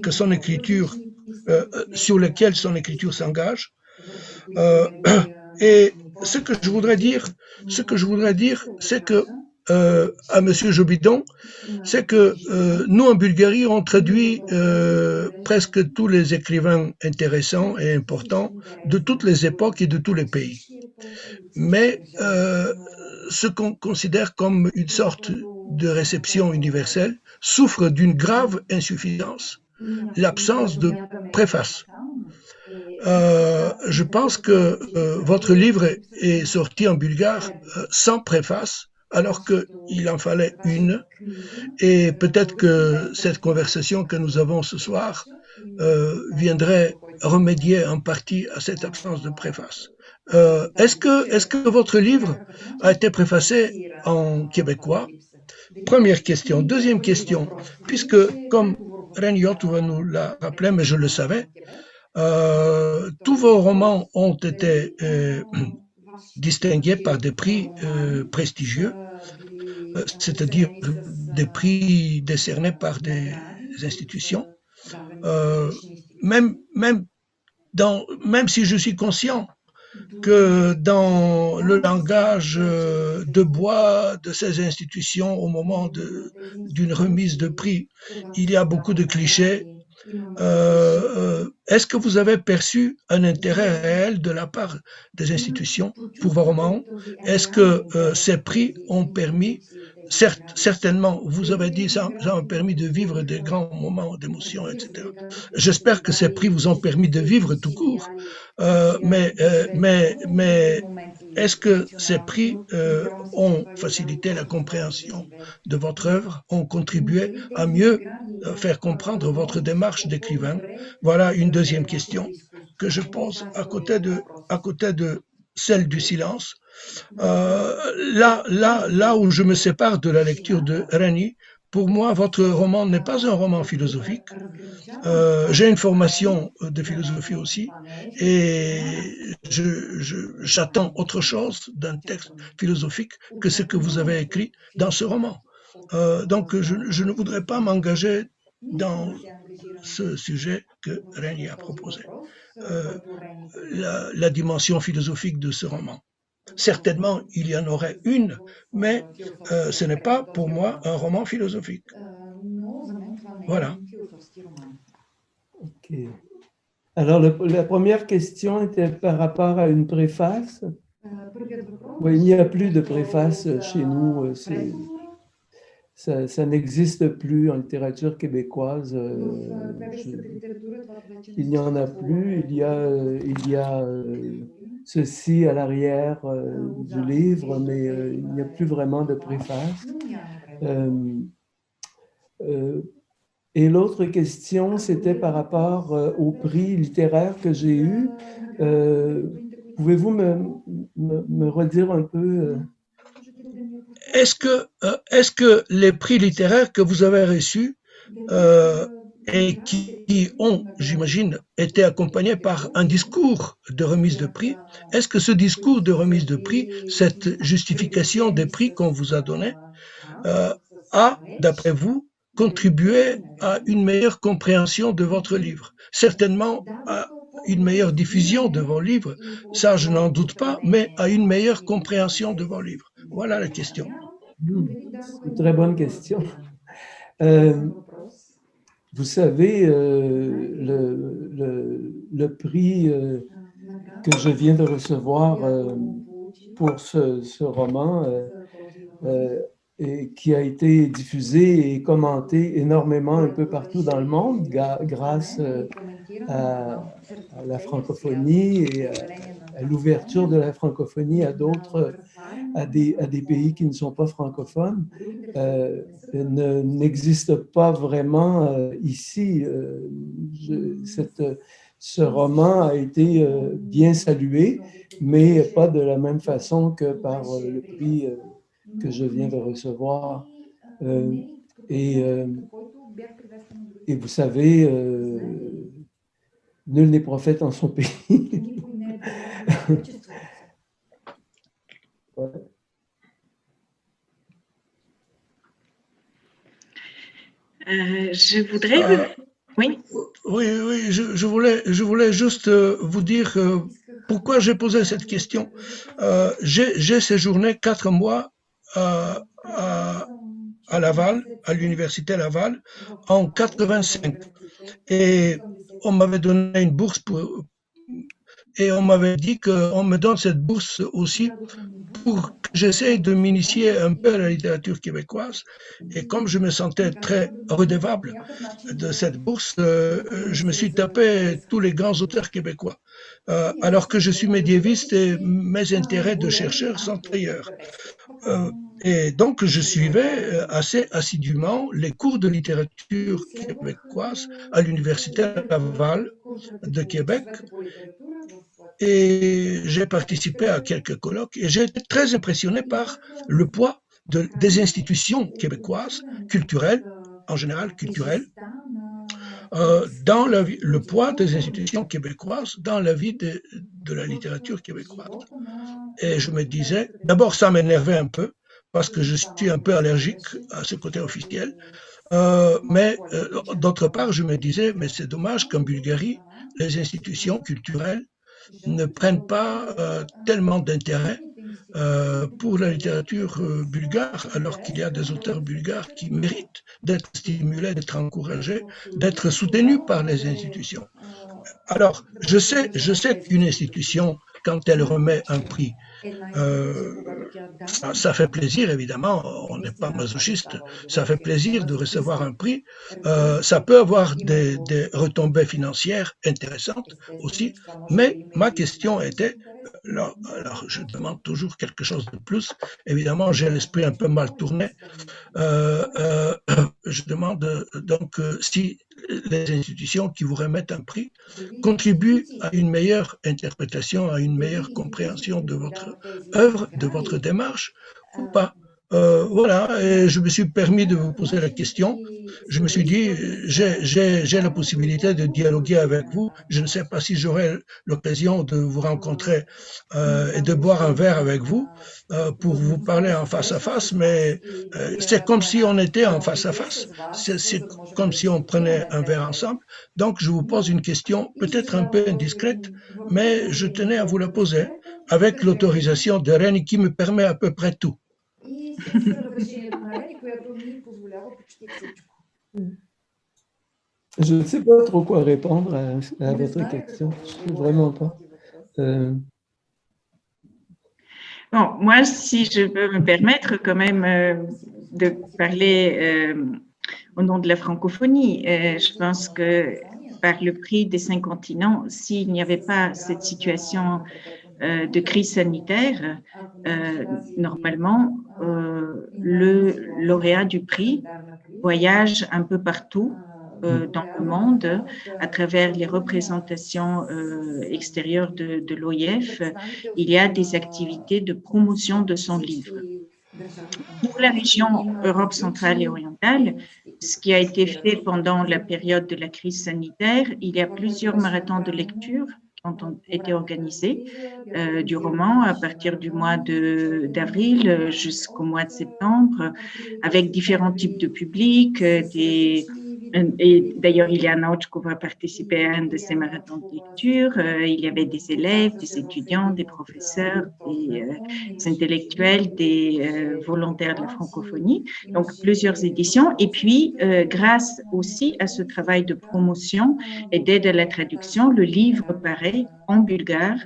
que son écriture, sur lesquelles son écriture s'engage. Et ce que je voudrais dire, c'est que à Monsieur Jobidon, c'est que nous en Bulgarie, on traduit presque tous les écrivains intéressants et importants de toutes les époques et de tous les pays. Mais ce qu'on considère comme une sorte de réception universelle souffre d'une grave insuffisance, l'absence de préface. Je pense que votre livre est sorti en bulgare sans préface, alors qu'il en fallait une. Et peut-être que cette conversation que nous avons ce soir viendrait remédier en partie à cette absence de préface. Est-ce que votre livre a été préfacé en québécois? Première question. Deuxième question, puisque comme Reni Yotova nous l'a rappelé, mais je le savais, tous vos romans ont été distingués par des prix prestigieux, c'est-à-dire des prix décernés par des institutions. Même si je suis conscient que dans le langage de bois de ces institutions au moment d'une remise de prix, il y a beaucoup de clichés. Est-ce que vous avez perçu un intérêt réel de la part des institutions pour vos romans? Est-ce que ces prix ont permis, certainement, vous avez dit, ça a permis de vivre des grands moments d'émotion, etc. J'espère que ces prix vous ont permis de vivre tout court, mais est-ce que ces prix ont facilité la compréhension de votre œuvre, ont contribué à mieux faire comprendre votre démarche d'écrivain? Voilà une deuxième question que je pose à côté de celle du silence. Là où je me sépare de la lecture de Reni, pour moi, votre roman n'est pas un roman philosophique. J'ai une formation de philosophie aussi, et j'attends autre chose d'un texte philosophique que ce que vous avez écrit dans ce roman. Donc, je ne voudrais pas m'engager dans ce sujet que Rémi a proposé, la dimension philosophique de ce roman. Certainement, il y en aurait une, mais ce n'est pas pour moi un roman philosophique. Voilà. Ok. Alors, la première question était par rapport à une préface. Oui, il n'y a plus de préface chez nous. Ça n'existe plus en littérature québécoise. Il n'y en a plus. Il y a ceci à l'arrière du livre, mais il n'y a plus vraiment de préface. Et l'autre question, c'était par rapport au prix littéraire que j'ai eu. Pouvez-vous me redire un peu Est-ce que les prix littéraires que vous avez reçus et qui ont, j'imagine, été accompagnés par un discours de remise de prix, est-ce que ce discours de remise de prix, cette justification des prix qu'on vous a donné, a, d'après vous, contribué à une meilleure compréhension de votre livre? Certainement à une meilleure diffusion de vos livres, ça je n'en doute pas, mais à une meilleure compréhension de vos livres. Voilà la question. C'est une très bonne question. Vous savez, le prix que je viens de recevoir pour ce roman et qui a été diffusé et commenté énormément un peu partout dans le monde grâce à la francophonie et à l'ouverture de la francophonie à des pays qui ne sont pas francophones, n'existe pas vraiment ici. Ce roman a été bien salué, mais pas de la même façon que par le prix que je viens de recevoir. Et vous savez, nul n'est prophète en son pays. Ouais. Je voudrais... Oui. Oui, je voulais juste vous dire pourquoi j'ai posé cette question. J'ai séjourné 4 mois à Laval, à l'université Laval, en 85. Et on m'avait donné une bourse et on m'avait dit qu'on me donne cette bourse aussi pour que j'essaye de m'initier un peu à la littérature québécoise. Et comme je me sentais très redevable de cette bourse, je me suis tapé tous les grands auteurs québécois. Alors que je suis médiéviste et mes intérêts de chercheur sont ailleurs. Et donc, je suivais assez assidûment les cours de littérature québécoise à l'Université Laval de Québec. Et j'ai participé à quelques colloques et j'ai été très impressionné par le poids des institutions québécoises, culturelles, en général culturelles, dans le poids des institutions québécoises dans la vie de la littérature québécoise. Et je me disais, d'abord ça m'énervait un peu, parce que je suis un peu allergique à ce côté officiel, mais d'autre part je me disais, mais c'est dommage qu'en Bulgarie, les institutions culturelles ne prennent pas tellement d'intérêt pour la littérature bulgare, alors qu'il y a des auteurs bulgares qui méritent d'être stimulés, d'être encouragés, d'être soutenus par les institutions. Alors, je sais qu'une institution, quand elle remet un prix, ça fait plaisir, évidemment, on n'est pas masochiste, ça fait plaisir de recevoir un prix, ça peut avoir des retombées financières intéressantes aussi, mais ma question était, alors je demande toujours quelque chose de plus, évidemment j'ai l'esprit un peu mal tourné, je demande donc si les institutions qui vous remettent un prix contribuent à une meilleure interprétation, à une meilleure compréhension de votre œuvre, de votre démarche, ou pas. Voilà, et je me suis permis de vous poser la question. Je me suis dit, j'ai la possibilité de dialoguer avec vous. Je ne sais pas si j'aurai l'occasion de vous rencontrer et de boire un verre avec vous pour vous parler en face à face, mais c'est comme si on était en face à face. C'est comme si on prenait un verre ensemble. Donc, je vous pose une question peut-être un peu indiscrète, mais je tenais à vous la poser avec l'autorisation de Rennes qui me permet à peu près tout. Je ne sais pas trop quoi répondre à votre question. Je ne sais vraiment pas. Bon, moi, si je peux me permettre quand même de parler au nom de la francophonie, je pense que par le prix des 5 continents, s'il n'y avait pas cette situation de crise sanitaire, normalement, le lauréat du prix voyage un peu partout dans le monde à travers les représentations extérieures de l'OIF. Il y a des activités de promotion de son livre. Pour la région Europe centrale et orientale, ce qui a été fait pendant la période de la crise sanitaire, il y a plusieurs marathons de lecture qui ont été organisés du roman à partir du mois d'avril jusqu'au mois de septembre, avec différents types de publics, et d'ailleurs, Iliana Ochkova participait à un de ces marathons de lecture. Il y avait des élèves, des étudiants, des professeurs, des intellectuels, des volontaires de la francophonie. Donc, plusieurs éditions. Et puis, grâce aussi à ce travail de promotion et d'aide à la traduction, le livre paraît en bulgare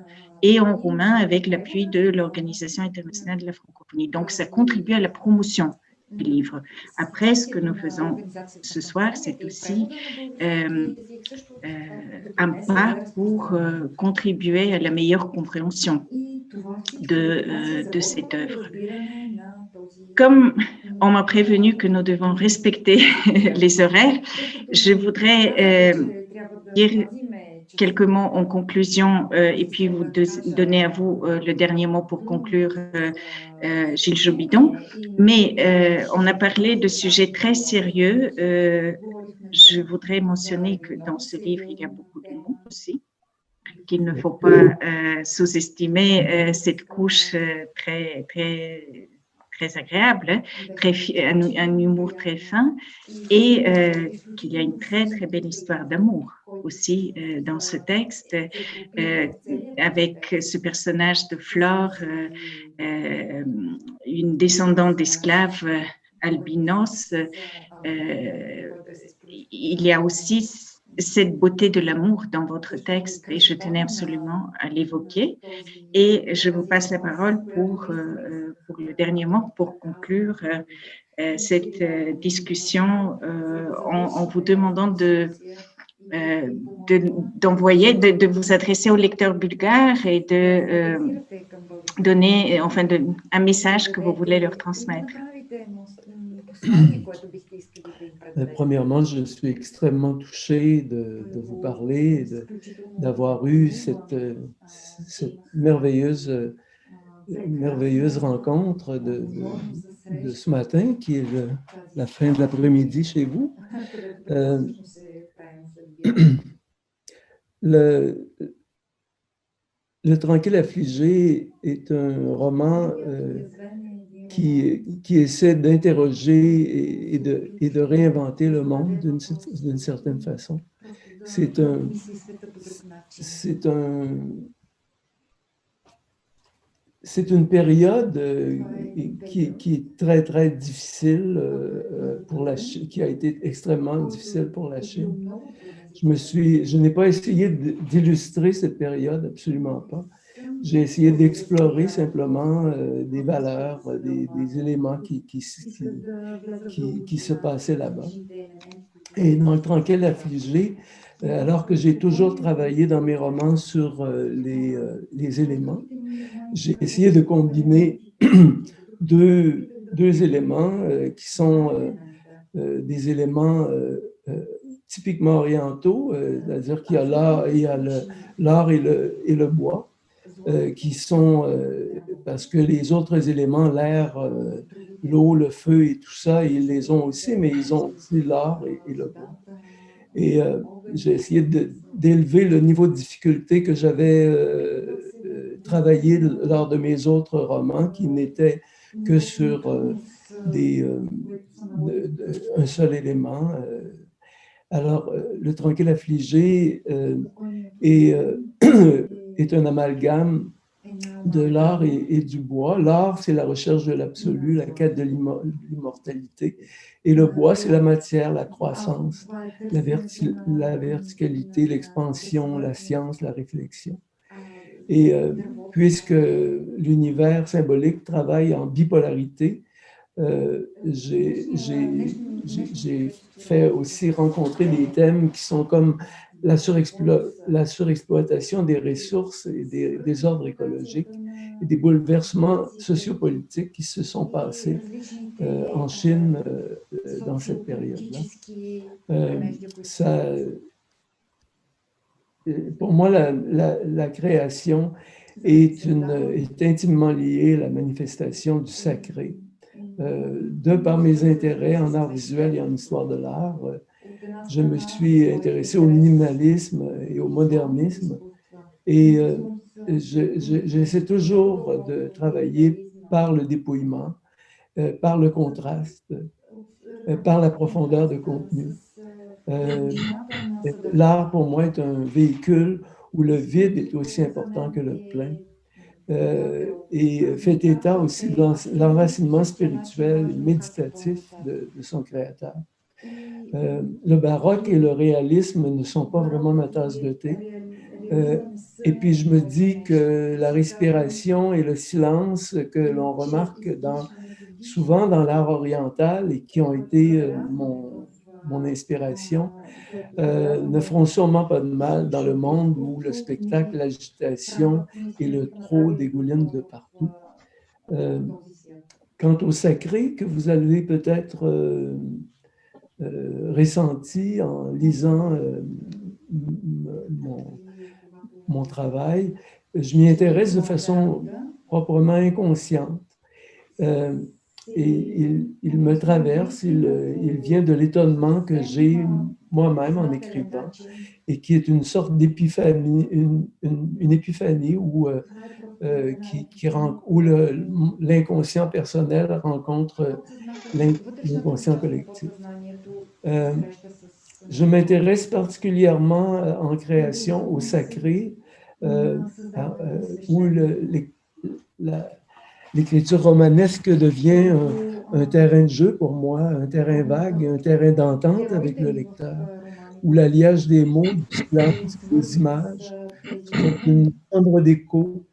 et en roumain avec l'appui de l'Organisation internationale de la francophonie. Donc, ça contribue à la promotion du livre. Après, ce que nous faisons ce soir, c'est aussi un pas pour contribuer à la meilleure compréhension de cette œuvre. Comme on m'a prévenu que nous devons respecter les horaires, je voudrais dire quelques mots en conclusion et puis vous donner à vous le dernier mot pour conclure, Gilles Jobidon. Mais on a parlé de sujets très sérieux. Je voudrais mentionner que dans ce livre, il y a beaucoup d'humour aussi, qu'il ne faut pas sous-estimer cette couche très agréable, un humour très fin, et qu'il y a une très belle histoire d'amour aussi dans ce texte, avec ce personnage de Flore, une descendante d'esclaves albinos. Il y a aussi cette beauté de l'amour dans votre texte et je tenais absolument à l'évoquer. Et je vous passe la parole pour le dernier mot, pour conclure cette discussion en vous demandant de vous adresser aux lecteurs bulgares et de donner un message que vous voulez leur transmettre. Premièrement, je suis extrêmement touché de vous parler, d'avoir eu cette merveilleuse rencontre de ce matin, qui est la fin de l'après-midi chez vous. Le Tranquille affligé est un roman qui essaie d'interroger et de réinventer le monde d'une certaine façon. C'est une période qui est très difficile pour la Chine, qui a été extrêmement difficile pour la Chine. Je n'ai pas essayé d'illustrer cette période, absolument pas. J'ai essayé d'explorer simplement des valeurs, des éléments qui se passaient là-bas. Et dans le Tranquille affligé, alors que j'ai toujours travaillé dans mes romans sur les éléments, j'ai essayé de combiner deux éléments qui sont des éléments typiquement orientaux, c'est-à-dire qu'il y a l'art et le bois, qui sont, parce que les autres éléments, l'air l'eau, le feu et tout ça, ils les ont aussi, mais ils ont aussi l'art et le bois. Et j'ai essayé d'élever le niveau de difficulté que j'avais travaillé lors de mes autres romans, qui n'étaient que sur un seul élément. Alors, Le Tranquille Affligé est, est un amalgame de l'art et du bois. L'art, c'est la recherche de l'absolu, la quête de l'immortalité. Et le bois, c'est la matière, la croissance, la verticalité, l'expansion, la science, la réflexion. Et puisque l'univers symbolique travaille en bipolarité, j'ai fait aussi rencontrer des thèmes qui sont comme la surexploitation des ressources et des désordres écologiques et des bouleversements sociopolitiques qui se sont passés en Chine dans cette période-là. Pour moi, la création est intimement liée à la manifestation du sacré. De par mes intérêts en art visuel et en histoire de l'art, je me suis intéressé au minimalisme et au modernisme. Et j'essaie toujours de travailler par le dépouillement, par le contraste, par la profondeur de contenu. L'art, pour moi, est un véhicule où le vide est aussi important que le plein. Et fait état aussi de l'enracinement spirituel et méditatif de son créateur. Le baroque et le réalisme ne sont pas vraiment ma tasse de thé. Et puis je me dis que la respiration et le silence que l'on remarque souvent dans l'art oriental et qui ont été mon inspiration, ne feront sûrement pas de mal dans le monde où le spectacle, l'agitation et le trop dégoulinent de partout. Quant au sacré que vous avez peut-être ressenti en lisant mon travail, je m'y intéresse de façon proprement inconsciente. Et il me traverse, il vient de l'étonnement que j'ai moi-même en écrivant et qui est une sorte d'épiphanie, une épiphanie où l'inconscient personnel rencontre l'inconscient collectif. Je m'intéresse particulièrement en création au sacré, où l'écriture romanesque devient un terrain de jeu pour moi, un terrain vague, un terrain d'entente avec le lecteur, où l'alliage des mots, du silence, des images sont une chambre d'écho,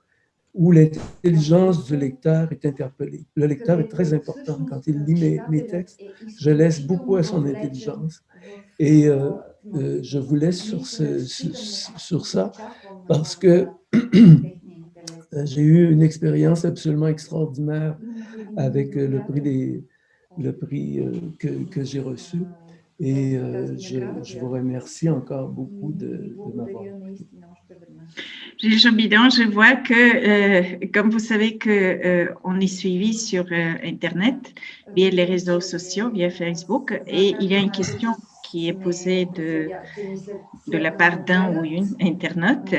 où l'intelligence du lecteur est interpellée. Le lecteur est très important. Quand il lit mes textes, je laisse beaucoup à son intelligence. Et je vous laisse sur ça parce que j'ai eu une expérience absolument extraordinaire avec le prix que j'ai reçu. Et je vous remercie encore beaucoup de m'avoir écouté. Gilles Jobidon, je vois que, comme vous savez, on est suivi sur Internet, via les réseaux sociaux, via Facebook, et il y a une question qui est posée de la part d'un ou une internaute.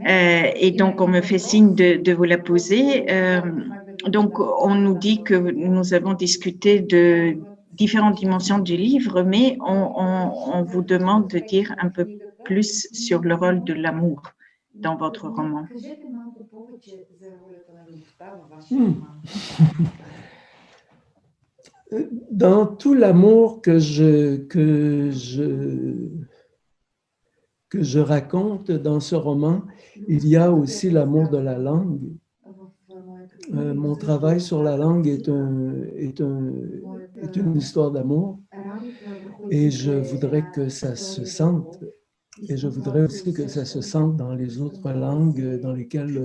Et donc, on me fait signe de vous la poser. Donc, on nous dit que nous avons discuté de différentes dimensions du livre, mais on vous demande de dire un peu plus sur le rôle de l'amour dans votre roman. Dans tout l'amour que je raconte dans ce roman, il y a aussi l'amour de la langue. Mon travail sur la langue est une histoire d'amour et je voudrais que ça se sente. Et je voudrais aussi que ça se sente dans les autres langues dans lesquelles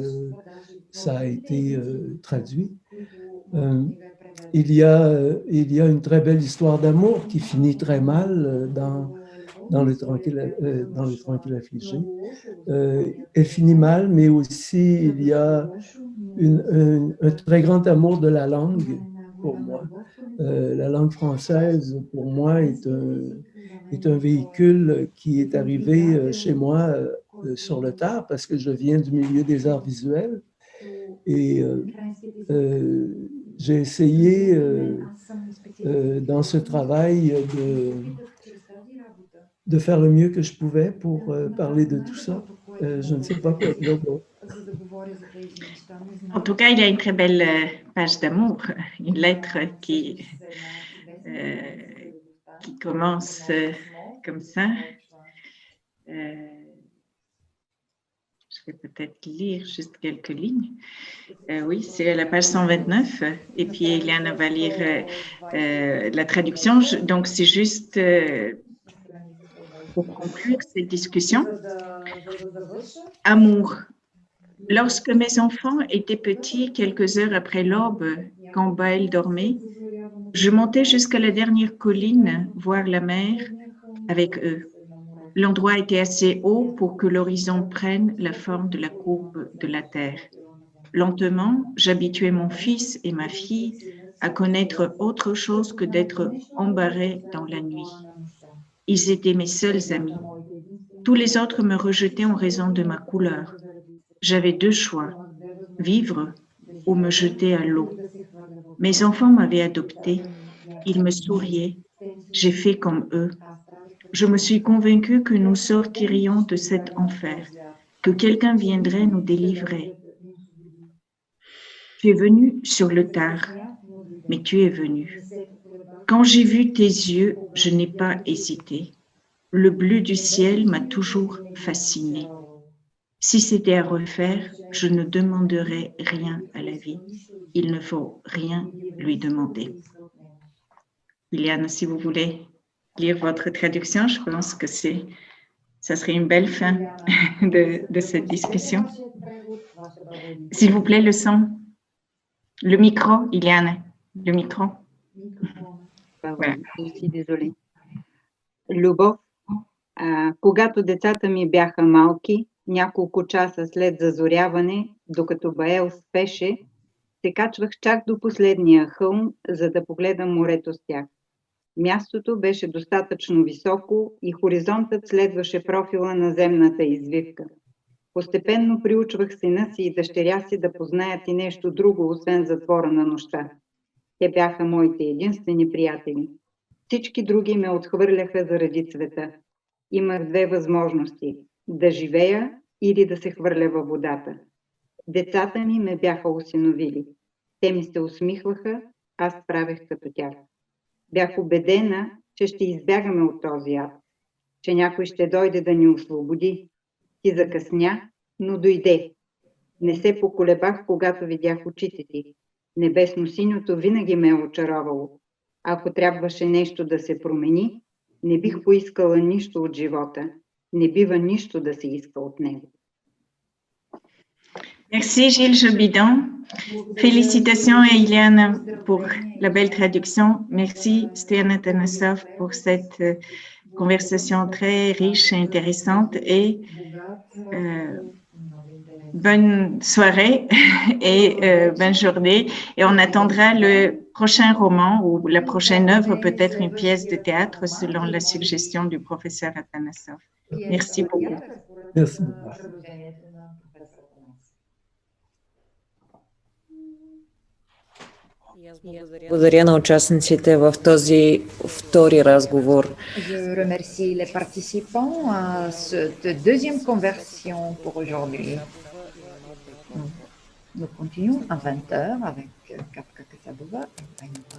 ça a été traduit. Il y a une très belle histoire d'amour qui finit très mal dans le Tranquille Affligé. Elle finit mal, mais aussi il y a un très grand amour de la langue pour moi. La langue française, pour moi, est un véhicule qui est arrivé chez moi sur le tard parce que je viens du milieu des arts visuels et j'ai essayé dans ce travail de faire le mieux que je pouvais pour parler de tout ça. Je ne sais pas quoi dire d'autre. En tout cas, il y a une très belle page d'amour, une lettre qui commence comme ça. Je vais peut-être lire juste quelques lignes. Oui, c'est à la page 129. Et puis, Eliane va lire la traduction. Donc, c'est juste pour conclure cette discussion. Amour. Lorsque mes enfants étaient petits, quelques heures après l'aube, quand Baël dormait, je montais jusqu'à la dernière colline voir la mer avec eux. L'endroit était assez haut pour que l'horizon prenne la forme de la courbe de la terre. Lentement, j'habituais mon fils et ma fille à connaître autre chose que d'être embarrés dans la nuit. Ils étaient mes seuls amis. Tous les autres me rejetaient en raison de ma couleur. J'avais deux choix, vivre ou me jeter à l'eau. Mes enfants m'avaient adopté. Ils me souriaient. J'ai fait comme eux. Je me suis convaincue que nous sortirions de cet enfer, que quelqu'un viendrait nous délivrer. Tu es venu sur le tard, mais tu es venu. Quand j'ai vu tes yeux, je n'ai pas hésité. Le bleu du ciel m'a toujours fasciné. Si c'était à refaire, je ne demanderais rien à la vie. Il ne faut rien lui demander. Eliane, si vous voulez lire votre traduction, je pense que ça serait une belle fin de cette discussion. S'il vous plaît, le son. Le micro, Eliane, le micro. Voilà. Je suis désolée. Любов. Когато децата ми бяха малки, няколко часа след зазоряване, докато Баел спеше, се качвах чак до последния хълм, за да погледам морето с тях. Мястото беше достатъчно високо и хоризонтът следваше профила на земната извивка. Постепенно приучвах сина си и дъщеря си да познаят и нещо друго, освен затвора на нощта. Те бяха моите единствени приятели. Всички други ме отхвърляха заради цвета. Имах две възможности – да живея или да се хвърля във водата. Децата ми ме бяха осиновили. Те ми се усмихваха, аз правех като тях. Бях убедена, че ще избягаме от този ад, че някой ще дойде да ни освободи. Ти закъсня, но дойде. Не се поколебах, когато видях очите ти. Небесно-синьото винаги ме е очаровало. Ако трябваше нещо да се промени, не бих поискала нищо от живота. Не бива нищо да се иска от него. Merci Gilles Jobidon. Félicitations à Eliane pour la belle traduction. Merci Stian Atanasov pour cette conversation très riche et intéressante et bonne soirée et bonne journée. Et on attendra le prochain roman ou la prochaine œuvre, peut-être une pièce de théâtre selon la suggestion du professeur Atanasov. Merci beaucoup. Merci beaucoup. Благодаря на участниците в този втори разговор. Je remercie les participants à cette deuxième conversion pour aujourd'hui. Nous continuons à 20h avec Kafka Kasadova et Anita.